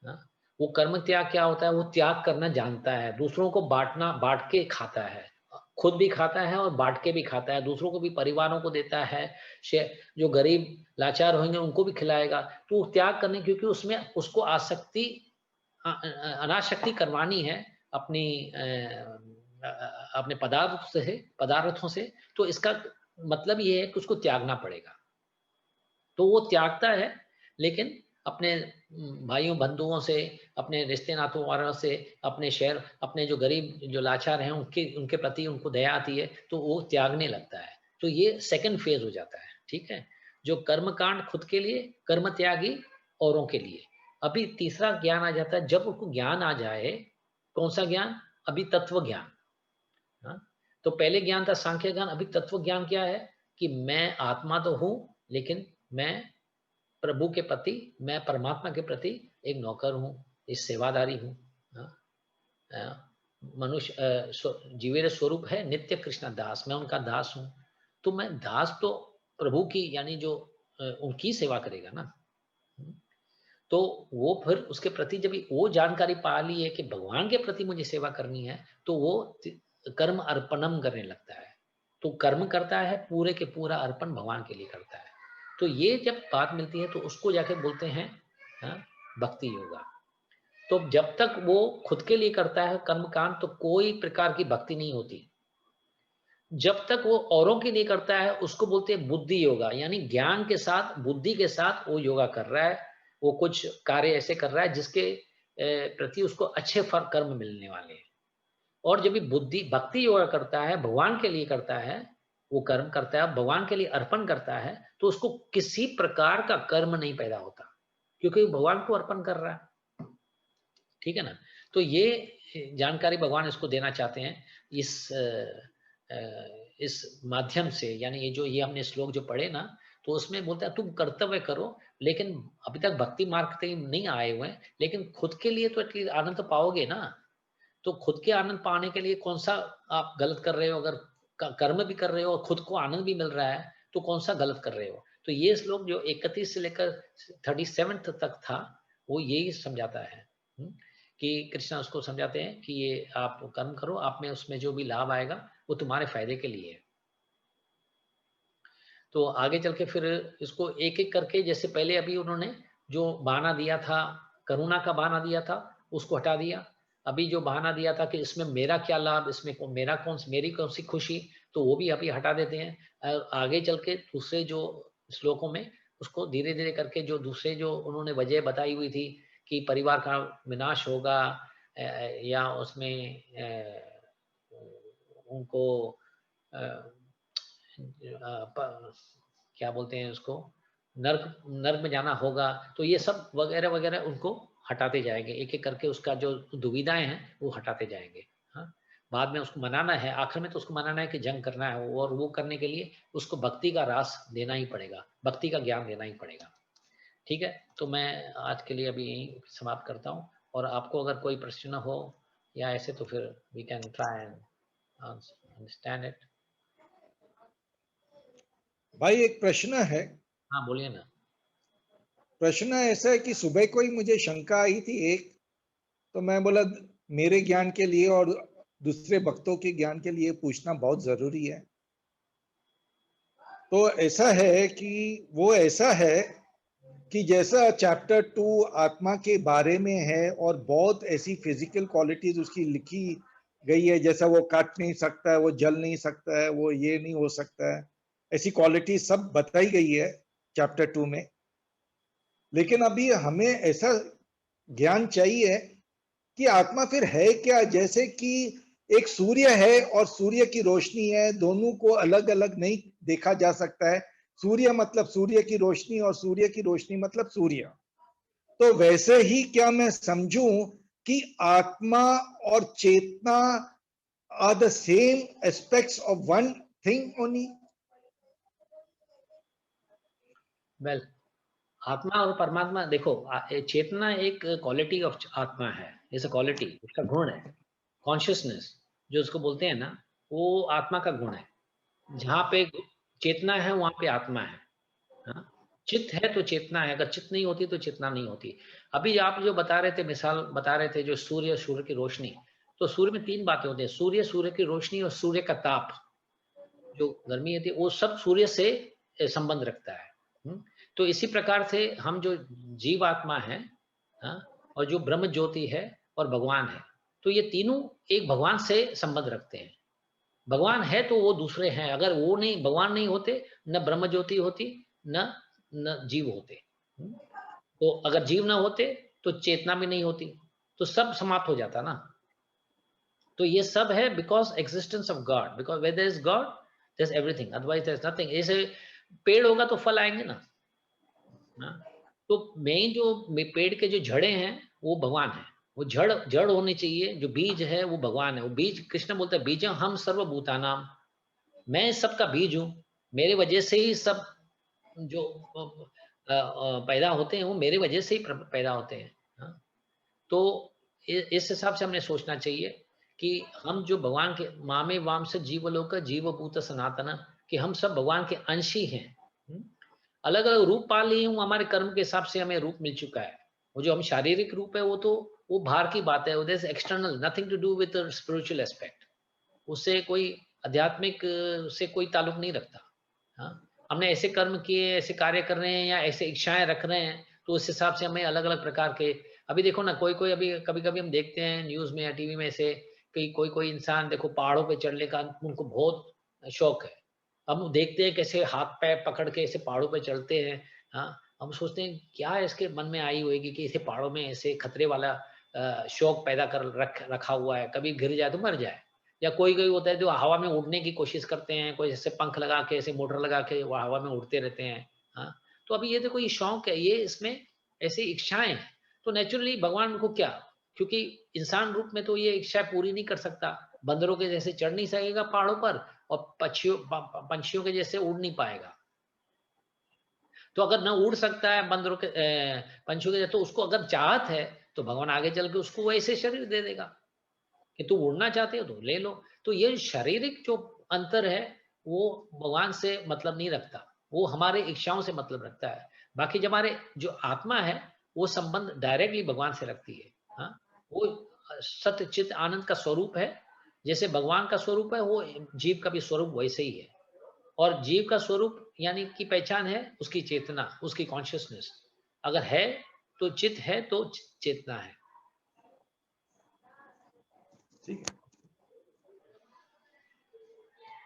हाँ? वो कर्म त्याग क्या होता है? वो त्याग करना जानता है, दूसरों को बांटना, बांट के खाता है, खुद भी खाता है और बांट के भी खाता है, दूसरों को भी, परिवारों को देता है, जो गरीब लाचार होंगे उनको भी खिलाएगा। तो त्याग करने, क्योंकि उसमें उसको आसक्ति, अनासक्ति करवानी है अपनी अपने पदार्थों से। तो इसका मतलब ये है कि उसको त्यागना पड़ेगा। तो वो त्यागता है, लेकिन अपने भाइयों बंधुओं से, अपने रिश्ते नातों वालों से, अपने शहर, अपने जो गरीब जो लाचार हैं उनके उनके प्रति उनको दया आती है, तो वो त्यागने लगता है। तो ये सेकंड फेज हो जाता है। ठीक है, जो कर्मकांड खुद के लिए, कर्म त्यागी औरों के लिए। अभी तीसरा ज्ञान आ जाता है, जब उनको ज्ञान आ जाए। कौन सा ज्ञान? अभी तत्व ज्ञान। हाँ? तो पहले ज्ञान था सांख्य ज्ञान, अभी तत्व ज्ञान क्या है कि मैं आत्मा तो हूं, लेकिन मैं प्रभु के प्रति, मैं परमात्मा के प्रति एक नौकर हूँ, एक सेवादारी हूँ। मनुष्य जीवेर स्वरूप है नित्य कृष्ण दास, मैं उनका दास हूँ। तो मैं दास तो प्रभु की, यानी जो उनकी सेवा करेगा ना। तो वो फिर उसके प्रति जब वो जानकारी पा ली है कि भगवान के प्रति मुझे सेवा करनी है, तो वो कर्म अर्पणम करने लगता है। तो कर्म करता है, पूरे के पूरा अर्पण भगवान के लिए करता है। तो ये जब बात मिलती है तो उसको जाके बोलते हैं भक्ति योगा। तो जब तक वो खुद के लिए करता है कर्मकांड, तो कोई प्रकार की भक्ति नहीं होती। जब तक वो औरों के लिए करता है उसको बोलते हैं बुद्धि योगा, यानी ज्ञान के साथ, बुद्धि के साथ वो योगा कर रहा है। वो कुछ कार्य ऐसे कर रहा है जिसके प्रति उसको अच्छे फल कर्म मिलने वाले हैं। और जब भी बुद्धि भक्ति योगा करता है, भगवान के लिए करता है, वो कर्म करता है, भगवान के लिए अर्पण करता है, तो उसको किसी प्रकार का कर्म नहीं पैदा होता, क्योंकि भगवान को अर्पण कर रहा है। ठीक है ना? तो ये जानकारी भगवान इसको देना चाहते हैं इस माध्यम से। यानी ये हमने श्लोक जो पढ़े ना, तो उसमें बोलता है तुम कर्तव्य करो, लेकिन अभी तक भक्ति मार्ग तक नहीं आए हुए हैं, लेकिन खुद के लिए तो एटलीस्ट आनंद तो पाओगे ना। तो खुद के आनंद पाने के लिए कौन सा आप गलत कर रहे हो? अगर कर्म भी कर रहे हो और खुद को आनंद भी मिल रहा है, तो कौन सा गलत कर रहे हो? तो ये श्लोक जो 31 से लेकर 37 तक था, वो यही समझाता है कि कृष्णा उसको समझाते हैं कि ये आप कर्म करो, आप में उसमें जो भी लाभ आएगा वो तुम्हारे फायदे के लिए है। तो आगे चल के फिर इसको एक एक करके, जैसे पहले अभी उन्होंने जो बहाना दिया था, करुणा का बहाना दिया था, उसको हटा दिया। अभी जो बहाना दिया था कि इसमें मेरा क्या लाभ, इसमें मेरी कौन सी खुशी, तो वो भी अभी हटा देते हैं। और आगे चल के दूसरे जो श्लोकों में उसको धीरे धीरे करके, जो दूसरे जो उन्होंने वजह बताई हुई थी कि परिवार का विनाश होगा, या उसमें उनको क्या बोलते हैं उसको, नर्क नर्क में जाना होगा, तो ये सब वगैरह वगैरह उनको हटाते जाएंगे, एक एक करके उसका जो दुविधाएं हैं वो हटाते जाएंगे। हाँ, बाद में उसको मनाना है, आखिर में तो उसको मनाना है कि जंग करना है, और वो करने के लिए उसको भक्ति का रास देना ही पड़ेगा, भक्ति का ज्ञान देना ही पड़ेगा। ठीक है, तो मैं आज के लिए अभी यहीं समाप्त करता हूँ, और आपको अगर कोई प्रश्न हो या ऐसे, तो फिर we can try and understand it. भाई एक प्रश्न है। हाँ बोलिए ना। प्रश्न ऐसा है कि सुबह को ही मुझे शंका आई थी एक, तो मैं बोला मेरे ज्ञान के लिए और दूसरे भक्तों के ज्ञान के लिए पूछना बहुत जरूरी है। तो ऐसा है कि वो ऐसा है कि जैसा चैप्टर 2 आत्मा के बारे में है और बहुत ऐसी फिजिकल क्वालिटीज उसकी लिखी गई है, जैसा वो काट नहीं सकता है, वो जल नहीं सकता है, वो ये नहीं हो सकता है, ऐसी क्वालिटी सब बताई गई है चैप्टर 2 में। लेकिन अभी हमें ऐसा ज्ञान चाहिए कि आत्मा फिर है क्या। जैसे कि एक सूर्य है और सूर्य की रोशनी है, दोनों को अलग अलग नहीं देखा जा सकता है। सूर्य मतलब सूर्य की रोशनी और सूर्य की रोशनी मतलब सूर्य। तो वैसे ही क्या मैं समझूं कि आत्मा और चेतना are the same aspects of one thing only? Well, आत्मा और परमात्मा देखो, चेतना एक क्वालिटी ऑफ आत्मा है, इस क्वालिटी, उसका गुण है। कॉन्शियसनेस जो उसको बोलते हैं ना, वो आत्मा का गुण है। जहाँ पे चेतना है वहां पे आत्मा है। हाँ? चित्त है तो चेतना है, अगर चित्त नहीं होती तो चेतना नहीं होती। अभी आप जो बता रहे थे, मिसाल बता रहे थे, जो सूर्य की रोशनी, तो सूर्य में 3 बातें होती है, सूर्य की रोशनी और सूर्य का ताप, जो गर्मी होती है, वो सब सूर्य से संबंध रखता है। तो इसी प्रकार से हम जो जीव आत्मा है, हाँ, और जो ब्रह्म ज्योति है और भगवान है, तो ये तीनों एक भगवान से संबंध रखते हैं। भगवान है तो वो दूसरे हैं, अगर वो नहीं, भगवान नहीं होते, न ब्रह्म ज्योति होती, न जीव होते। तो अगर जीव ना होते तो चेतना भी नहीं होती, तो सब समाप्त हो जाता ना। तो ये सब है because existence of God, because where there is God there is everything, otherwise there is nothing. जैसे पेड़ होगा तो फल आएंगे ना। तो मेन जो पेड़ के जो जड़ें हैं वो भगवान है, वो जड़ होनी चाहिए, जो बीज है वो भगवान है। वो बीज, कृष्ण बोलते हैं बीज हम सर्वभूतानाम, मैं सबका बीज हूँ, मेरे वजह से ही सब जो पैदा होते हैं वो मेरे वजह से ही पैदा होते हैं। हाँ? तो इस हिसाब से हमने सोचना चाहिए कि हम जो भगवान के मामे वाम से जीवलोक जीवभूत सनातन, कि हम सब भगवान के अंश ही हैं। अलग अलग रूप पा लिए हूँ, हमारे कर्म के हिसाब से हमें रूप मिल चुका है। वो जो हम शारीरिक रूप है वो तो वो बाहर की बात है, वो external, nothing to do with spiritual aspect, उससे कोई आध्यात्मिक से कोई ताल्लुक नहीं रखता। हाँ, हमने ऐसे कर्म किए, ऐसे कार्य कर रहे हैं या ऐसे इच्छाएं रख रहे हैं, तो उस हिसाब से हमें अलग अलग प्रकार के, अभी देखो ना, कोई कोई अभी कभी कभी हम देखते हैं न्यूज में या टीवी में ऐसे कि कोई कोई इंसान देखो पहाड़ों पे चढ़ने का उनको बहुत शौक है। हम देखते हैं कैसे हाथ पैर पकड़ के ऐसे पहाड़ों पे चलते हैं। हाँ, हम सोचते हैं क्या इसके मन में आई होगी कि इसे पहाड़ों में ऐसे खतरे वाला शौक पैदा कर रखा हुआ है, कभी गिर जाए तो मर जाए। या कोई कोई होता है जो हवा में उड़ने की कोशिश करते हैं, कोई ऐसे पंख लगा के, ऐसे मोटर लगा के वो हवा में उड़ते रहते हैं। हाँ, तो अभी ये देखो ये शौक है, ये इसमें ऐसी इच्छाएं हैं। तो नेचुरली भगवान को क्या, क्योंकि इंसान रूप में तो ये इच्छा पूरी नहीं कर सकता, बंदरों के जैसे चढ़ नहीं सकेगा पहाड़ों पर, और पंछियों के जैसे उड़ नहीं पाएगा। तो अगर न उड़ सकता है बंदरों के पंछियों के जैसे, तो उसको अगर चाहत है तो भगवान आगे चल के उसको वैसे शरीर दे देगा कि तू उड़ना चाहते हो तो ले लो। तो ये शारीरिक जो अंतर है वो भगवान से मतलब नहीं रखता, वो हमारे इच्छाओं से मतलब रखता है। बाकी जब हमारे जो आत्मा है वो संबंध डायरेक्टली भगवान से रखती है। हाँ, वो सत्य चित्त आनंद का स्वरूप है, जैसे भगवान का स्वरूप है वो जीव का भी स्वरूप वैसे ही है। और जीव का स्वरूप यानी की पहचान है उसकी चेतना, उसकी कॉन्शियसनेस। अगर है तो चित है तो चेतना है। ठीक है।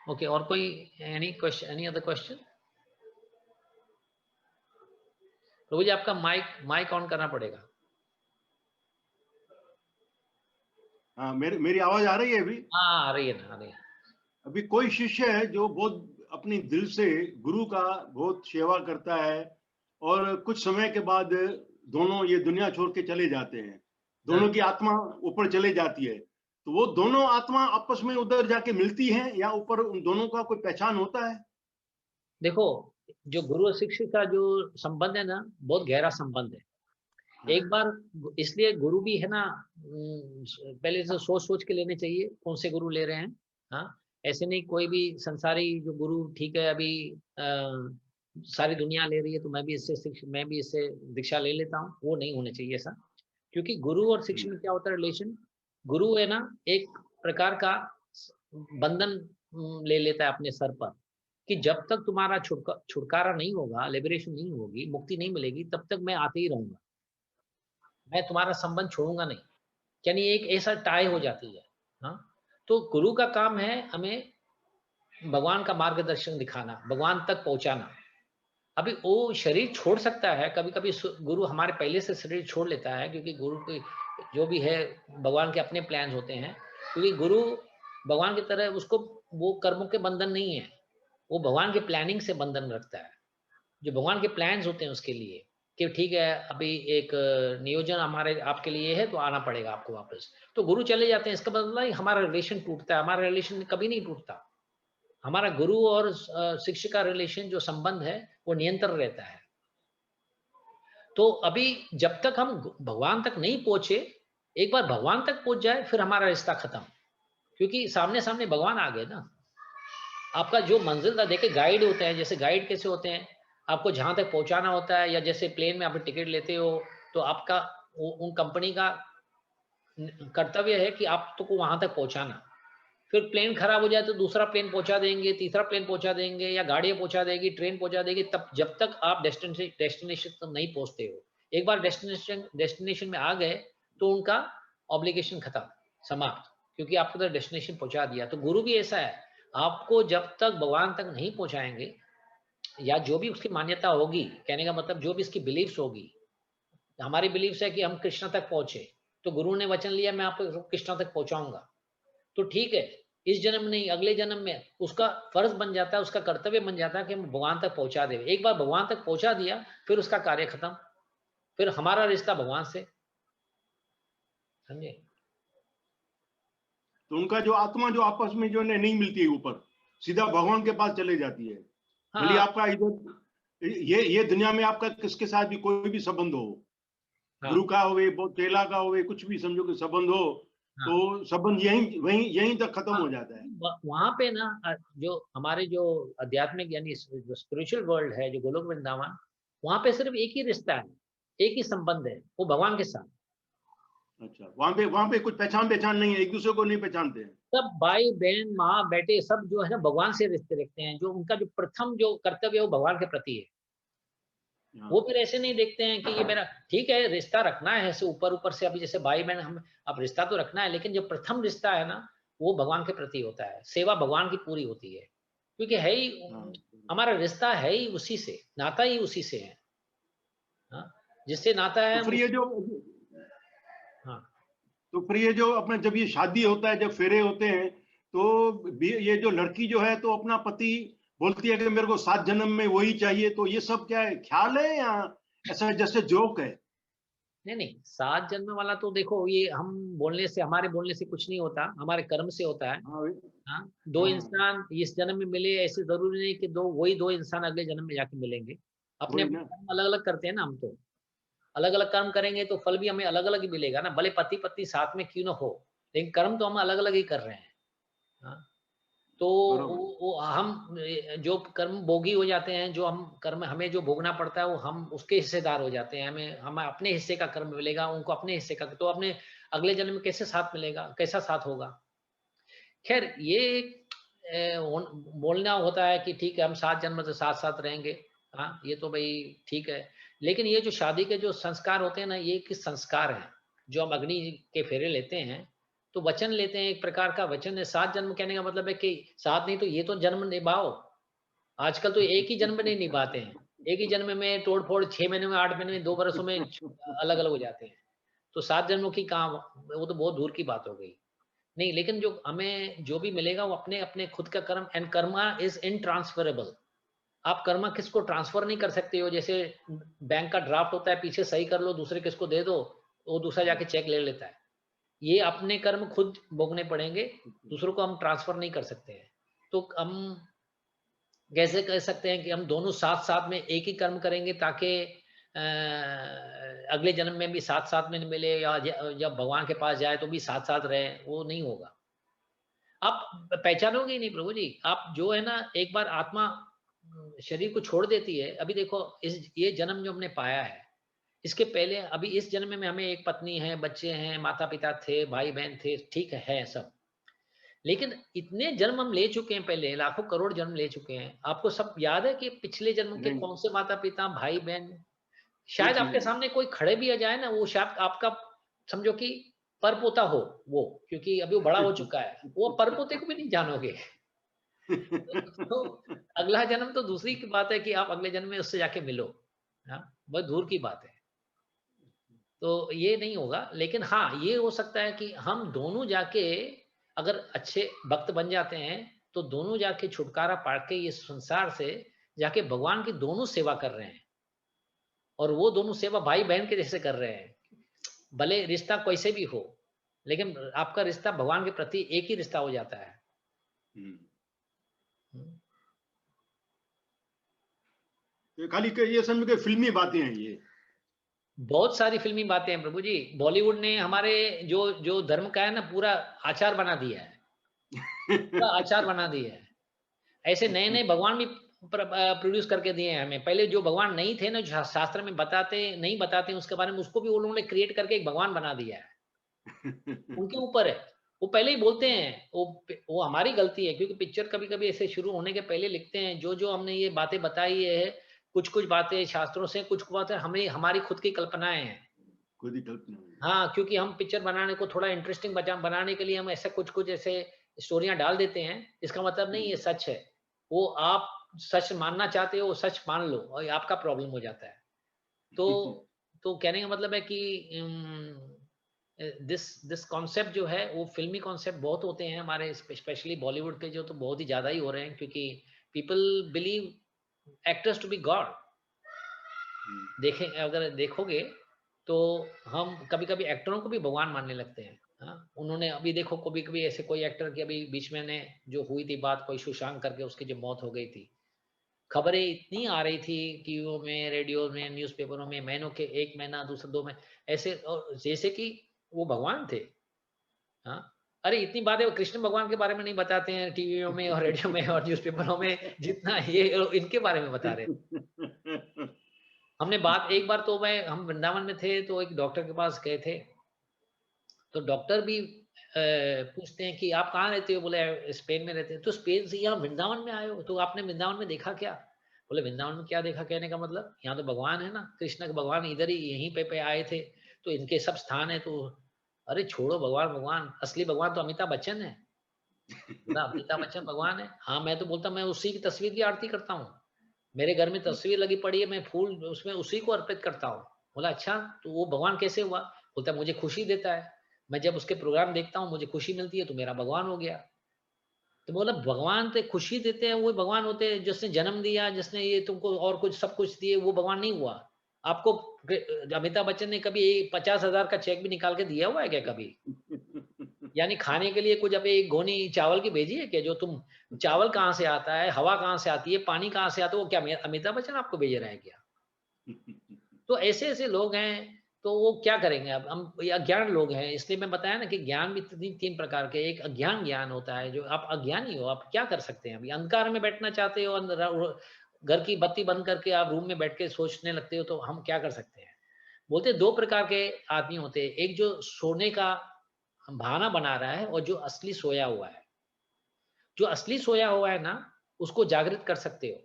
ओके, और कोई any question, any other question? प्रभु जी आपका माइक ऑन करना पड़ेगा। हाँ, मेरी आवाज आ रही है अभी? हाँ, आ रही है ना, आ रही है। अभी कोई शिष्य है जो बहुत अपनी दिल से गुरु का बहुत सेवा करता है और कुछ समय के बाद दोनों ये दुनिया छोड़ के चले जाते हैं, दोनों की आत्मा ऊपर चले जाती है, तो वो दोनों आत्मा आपस में उधर जाके मिलती हैं या ऊपर उन दोनों का कोई पहचान होता है? देखो, जो गुरु और शिष्य का जो संबंध है ना, बहुत गहरा संबंध है। एक बार इसलिए गुरु भी है ना, पहले से सोच सोच के लेने चाहिए कौन से गुरु ले रहे हैं। हाँ, ऐसे नहीं कोई भी संसारी जो गुरु, ठीक है अभी सारी दुनिया ले रही है तो मैं भी इससे दीक्षा ले लेता हूँ, वो नहीं होना चाहिए ऐसा। क्योंकि गुरु और शिष्य में क्या होता है रिलेशन, गुरु है ना एक प्रकार का बंधन ले लेता है अपने सर पर, कि जब तक तुम्हारा छुटकारा नहीं होगा, लिबरेशन नहीं होगी, मुक्ति नहीं मिलेगी, तब तक मैं आते ही रहूंगा, मैं तुम्हारा संबंध छोड़ूंगा नहीं। यानी एक ऐसा टाई हो जाती है। हाँ, तो गुरु का काम है हमें भगवान का मार्गदर्शन दिखाना, भगवान तक पहुंचाना। अभी वो शरीर छोड़ सकता है, कभी कभी गुरु हमारे पहले से शरीर छोड़ लेता है, क्योंकि गुरु की जो भी है भगवान के अपने प्लान होते हैं। क्योंकि गुरु भगवान की तरह, उसको वो कर्मों के बंधन नहीं है, वो भगवान के प्लानिंग से बंधन रखता है। जो भगवान के प्लान्स होते हैं उसके लिए, कि ठीक है अभी एक नियोजन हमारे आपके लिए है तो आना पड़ेगा आपको वापस, तो गुरु चले जाते हैं। इसका मतलब हमारा रिलेशन टूटता है, हमारा रिलेशन कभी नहीं टूटता। हमारा गुरु और शिष्य का रिलेशन जो संबंध है वो निरंतर रहता है। तो अभी जब तक हम भगवान तक नहीं पहुंचे, एक बार भगवान तक पहुंच जाए फिर हमारा रिश्ता खत्म, क्योंकि सामने सामने भगवान आ गए ना। आपका जो मंजिल था, देखिए गाइड होते हैं, जैसे गाइड कैसे होते हैं, आपको जहां तक पहुंचाना होता है, या जैसे प्लेन में आप टिकट लेते हो तो आपका उन कंपनी का कर्तव्य है कि आप तो को वहां तक पहुंचाना। फिर प्लेन खराब हो जाए तो दूसरा प्लेन पहुंचा देंगे, तीसरा प्लेन पहुंचा देंगे, या गाड़ियां पहुंचा देगी, ट्रेन पहुंचा देगी, तब जब तक आप डेस्टिनेशन तक नहीं पहुंचते हो। एक बार डेस्टिनेशन में आ गए तो उनका ऑब्लिगेशन खत्म, समाप्त, क्योंकि आपको तो डेस्टिनेशन पहुंचा दिया। तो गुरु भी ऐसा है, आपको जब तक भगवान तक नहीं पहुंचाएंगे, या जो भी उसकी मान्यता होगी, कहने का मतलब जो भी इसकी बिलीफ्स होगी, हमारी बिलीफ्स है कि हम कृष्ण तक पहुंचे, तो गुरु ने वचन लिया मैं आपको कृष्ण तक पहुंचाऊंगा, तो ठीक है, इस जन्म नहीं अगले जन्म में उसका फर्ज बन जाता है, उसका कर्तव्य बन जाता है कि हम भगवान तक पहुंचा दे। एक बार भगवान तक पहुंचा दिया फिर उसका कार्य खत्म, फिर हमारा रिश्ता भगवान से, समझे। तो उनका जो आत्मा जो आपस में जो नहीं मिलती है, ऊपर सीधा भगवान के पास चले जाती है। भले हाँ, आपका इधर ये दुनिया में आपका किसके साथ भी कोई भी संबंध हो, हाँ, गुरु का हो, चेला का हो, कुछ भी समझो कि संबंध हो, हाँ, तो संबंध यहीं तक खत्म हो जाता है। वहां पे ना जो हमारे जो आध्यात्मिक यानी जो स्पिरिचुअल वर्ल्ड है, जो गोलोक वृंदावन, वहां पे सिर्फ एक ही रिश्ता है, एक ही संबंध है, वो भगवान के साथ। अच्छा, वहां पे कुछ पहचान नहीं है, एक दूसरे को नहीं पहचानते हैं। सब भाई बहन माँ बेटे सब जो है ना भगवान से रिश्ते रखते हैं। जो उनका जो प्रथम जो कर्तव्य है वो भगवान के प्रति है। वो फिर ऐसे नहीं देखते हैं कि ये मेरा, ठीक है रिश्ता रखना है ऐसे ऊपर ऊपर से, अभी जैसे भाई बहन हम, अब रिश्ता तो रखना है, लेकिन जो प्रथम रिश्ता है ना वो भगवान के प्रति होता है, सेवा भगवान की पूरी होती है, क्योंकि है ही हमारा रिश्ता है ही उसी से, नाता ही उसी से है। हाँ, जिससे नाता है तो फिर ये जो हाँ, तो फिर ये जो अपने जब ये शादी होता है, जब फेरे होते हैं, तो ये जो लड़की जो है तो अपना पति बोलती है कि मेरे को 7 जन्म में वही चाहिए, तो ये सब क्या है, ख्याल है या ऐसा जैसे जोक है? नहीं 7 जन्म वाला तो देखो, ये हम बोलने से, हमारे बोलने से कुछ नहीं होता, हमारे कर्म से होता है। हाँ, हाँ, दो इंसान इस जन्म में मिले, ऐसे जरूरी नहीं कि वही दो इंसान अगले जन्म में जाके मिलेंगे। अपने वही अपने ना। कर्म अलग अलग करते हैं ना, हम तो अलग अलग कर्म करेंगे तो फल भी हमें अलग अलग ही मिलेगा ना, भले पति पत्नी साथ में क्यों ना हो, लेकिन कर्म तो हम अलग अलग ही कर रहे हैं। हाँ, तो वो हम जो कर्म भोगी हो जाते हैं, जो हम कर्म हमें जो भोगना पड़ता है वो हम उसके हिस्सेदार हो जाते हैं, हमें अपने हिस्से का कर्म मिलेगा, उनको अपने हिस्से का, तो अपने अगले जन्म में कैसे साथ मिलेगा, कैसा साथ होगा। खैर ये बोलना होता है कि ठीक है हम 7 जन्म से साथ साथ रहेंगे, हाँ ये तो भाई ठीक है, लेकिन ये जो शादी के जो संस्कार होते हैं ना, ये किस संस्कार हैं जो हम अग्नि के फेरे लेते हैं, तो वचन लेते हैं, एक प्रकार का वचन है। 7 जन्म कहने का मतलब है कि 7 नहीं तो ये तो जन्म निभाओ। आजकल तो एक ही जन्म नहीं निभाते हैं, एक ही जन्म में तोड़ फोड़ 6 महीने में, 8 महीने में, 2 बरसों में अलग अलग हो जाते हैं। तो 7 जन्मों की काम, वो तो बहुत दूर की बात हो गई। नहीं, लेकिन जो हमें जो भी मिलेगा वो अपने अपने खुद का कर्म, एंड कर्मा इज इनट्रांसफरेबल। आप कर्मा किसको ट्रांसफर नहीं कर सकते हो। जैसे बैंक का ड्राफ्ट होता है, पीछे सही कर लो, दूसरे किसको दे दो, वो दूसरा जाके चेक ले लेता है। ये अपने कर्म खुद भोगने पड़ेंगे, दूसरों को हम ट्रांसफर नहीं कर सकते हैं। तो हम कैसे कह सकते हैं कि हम दोनों साथ साथ में एक ही कर्म करेंगे ताकि अगले जन्म में भी साथ साथ में मिले, या जब भगवान के पास जाए तो भी साथ साथ रहे, वो नहीं होगा। आप पहचानोगे ही नहीं प्रभु जी। आप जो है ना, एक बार आत्मा शरीर को छोड़ देती है। अभी देखो इस ये जन्म जो हमने पाया है, इसके पहले अभी इस जन्म में हमें एक पत्नी है, बच्चे हैं, माता पिता थे, भाई बहन थे, ठीक है सब। लेकिन इतने जन्म हम ले चुके हैं, पहले लाखों करोड़ जन्म ले चुके हैं। आपको सब याद है कि पिछले जन्म के नहीं, कौन से माता पिता, भाई बहन, शायद कुछ आपके नहीं। सामने कोई खड़े भी आ जाए ना, वो शायद आपका समझो कि परपोता हो वो, क्योंकि अभी वो बड़ा हो चुका है, वो परपोते को भी नहीं जानोगे। तो अगला जन्म तो दूसरी की बात है कि आप अगले जन्म में उससे जाके मिलो, हाँ बहुत दूर की बात है। तो ये नहीं होगा, लेकिन हाँ ये हो सकता है कि हम दोनों जाके अगर अच्छे भक्त बन जाते हैं, तो दोनों जाके छुटकारा पा के ये संसार से जाके भगवान की दोनों सेवा कर रहे हैं, और वो दोनों सेवा भाई बहन के जैसे कर रहे हैं। भले रिश्ता कैसे भी हो, लेकिन आपका रिश्ता भगवान के प्रति एक ही रिश्ता हो जाता है। ये खाली ये समझ के फिल्मी बातें हैं ये। बहुत सारी फिल्मी बातें हैं प्रभु जी। बॉलीवुड ने हमारे जो जो धर्म का है ना, पूरा आचार बना दिया है, पूरा आचार बना दिया है। ऐसे नए नए भगवान भी प्रोड्यूस करके दिए हैं हमें। पहले जो भगवान नहीं थे ना, जो शास्त्र में बताते नहीं बताते उसके बारे में, उसको भी उन्होंने क्रिएट करके एक भगवान बना दिया है। उनके ऊपर है, वो पहले ही बोलते हैं। वो हमारी गलती है, क्योंकि पिक्चर कभी कभी ऐसे शुरू होने के पहले लिखते हैं जो जो हमने ये बातें बताई है, कुछ कुछ बातें शास्त्रों से, कुछ बातें हमें हमारी खुद की कल्पनाएं हैं। खुद ही कल्पना। हाँ, क्योंकि हम पिक्चर बनाने को थोड़ा इंटरेस्टिंग बनाने के लिए हम ऐसा कुछ कुछ ऐसे स्टोरियां डाल देते हैं। इसका मतलब नहीं ये सच है। वो आप सच मानना चाहते हो, वो सच मान लो, और ये आपका प्रॉब्लम हो जाता है। तो कहने का मतलब है कि दिस कॉन्सेप्ट जो है, वो फिल्मी कॉन्सेप्ट बहुत होते हैं हमारे, स्पेशली बॉलीवुड के जो, तो बहुत ही ज्यादा ही हो रहे हैं, क्योंकि people believe actors to be God. देखें, अगर देखोगे तो हम कभी कभी एक्टरों को भी भगवान मानने लगते हैं। हाँ, उन्होंने अभी देखो कभी कभी ऐसे कोई एक्टर की अभी बीच में ने जो हुई थी बात, कोई सुशांत करके, उसकी जो मौत हो गई थी, खबरें इतनी आ रही थी टीवियों में, रेडियो में, न्यूज़पेपरों में, महीनों के, 1 महीना, दूसरे 2 महीने, ऐसे, और जैसे कि वो भगवान थे। हाँ, अरे इतनी बातें वो कृष्ण भगवान के बारे में नहीं बताते हैं टीवियों में और रेडियो में और न्यूज़पेपरों में, जितना ये इनके बारे में बता रहे हैं। हमने बात एक बार, तो हम वृंदावन में थे, तो एक डॉक्टर के पास गए थे, तो डॉक्टर भी पूछते हैं कि आप कहाँ रहते हो, बोले स्पेन में रहते हैं। तो स्पेन से यहाँ वृंदावन में आए हो, तो आपने वृंदावन में देखा क्या? बोले वृंदावन में क्या देखा, कहने का मतलब यहाँ तो भगवान है ना, कृष्ण के भगवान इधर ही यहीं पे आए थे, तो इनके सब स्थान है। तो अरे छोड़ो भगवान, भगवान असली भगवान तो अमिताभ बच्चन है। बोला अमिताभ बच्चन भगवान है? हाँ, मैं तो बोलता, मैं उसी की तस्वीर की आरती करता हूँ, मेरे घर में तस्वीर लगी पड़ी है, मैं फूल उसमें उसी को अर्पित करता हूँ। बोला अच्छा, तो वो भगवान कैसे हुआ? बोलता मुझे खुशी देता है, मैं जब उसके प्रोग्राम देखता हूँ मुझे खुशी मिलती है, तो मेरा भगवान हो गया। तो बोला भगवान तो खुशी देते हैं, वो भगवान होते हैं, जिसने जन्म दिया, जिसने ये तुमको और कुछ सब कुछ दिए, वो भगवान नहीं हुआ। आपको अमिताभ बच्चन ने कभी 50,000 का चेक भी निकाल के दिया हुआ है क्या कभी? यानी खाने के लिए कुछ अभी गोनी चावल की भेजी है क्या? जो तुम, चावल कहाँ से आता है, हवा कहाँ से आती है, पानी कहाँ से आता है, वो क्या अमिताभ बच्चन आपको भेज रहा है क्या? तो ऐसे ऐसे लोग हैं, तो वो क्या करेंगे? अब हम ये अज्ञान लोग हैं, इसलिए मैं बताया ना कि ज्ञान भी तीन प्रकार के, एक अज्ञान ज्ञान होता है, जो आप अज्ञानी हो, आप क्या कर सकते हैं? अभी अंधकार में बैठना चाहते हो, अंदर घर की बत्ती बंद करके आप रूम में बैठ के सोचने लगते हो, तो हम क्या कर सकते हैं? बोलते 2 प्रकार के आदमी होते हैं, एक जो सोने का बहाना बना रहा है, और जो असली सोया हुआ है। जो असली सोया हुआ है ना उसको जागृत कर सकते हो,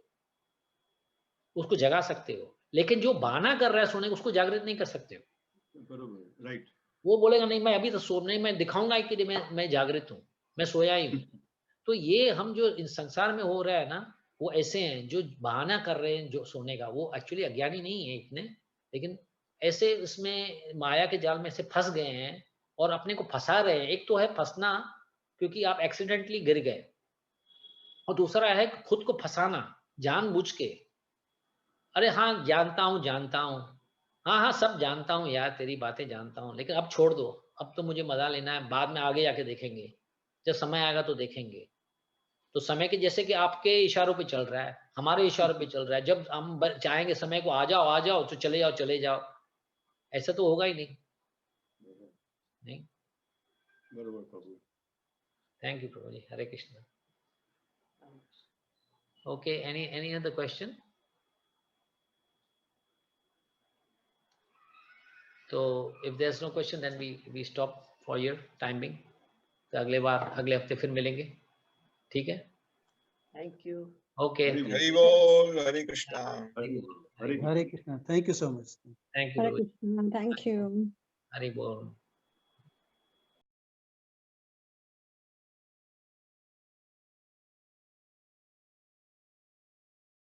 उसको जगा सकते हो, लेकिन जो बहाना कर रहा है सोने उसको जागृत नहीं कर सकते हो। बरोबर, राइट। वो बोलेगा नहीं मैं अभी तो सो नहीं, मैं दिखाऊंगा कि मैं जागृत हूँ, मैं सोया ही हूँ। तो ये हम जो इस संसार में हो रहा है ना वो ऐसे हैं जो बहाना कर रहे हैं जो सोने का, वो एक्चुअली अज्ञानी नहीं है इतने, लेकिन ऐसे इसमें माया के जाल में से फंस गए हैं और अपने को फंसा रहे हैं। एक तो है फंसना क्योंकि आप एक्सीडेंटली गिर गए, और दूसरा है खुद को फंसाना जानबूझ के। अरे हाँ जानता हूँ जानता हूँ, हाँ हाँ सब जानता हूँ यार, तेरी बातें जानता हूँ, लेकिन अब छोड़ दो, अब तो मुझे मजा लेना है, बाद में आगे जाके देखेंगे, जब समय आएगा तो देखेंगे। तो समय के जैसे कि आपके इशारों पे चल रहा है, हमारे इशारों पे चल रहा है, जब हम चाहेंगे समय को आ जाओ तो चले जाओ, ऐसा तो होगा ही नहीं। नहीं, बरोबर प्रभु। थैंक यू प्रभु जी, Hare Krishna. Okay, any other question? तो if there is no question then we stop for your timing. तो अगले हफ्ते फिर मिलेंगे, ठीक है? Thank you. ओके, हरि बोल, Hare Krishna. Hare Hare Krishna. Thank you so much. Thank you Hare प्रभु जी, Krishna. Thank you. हरि बोल।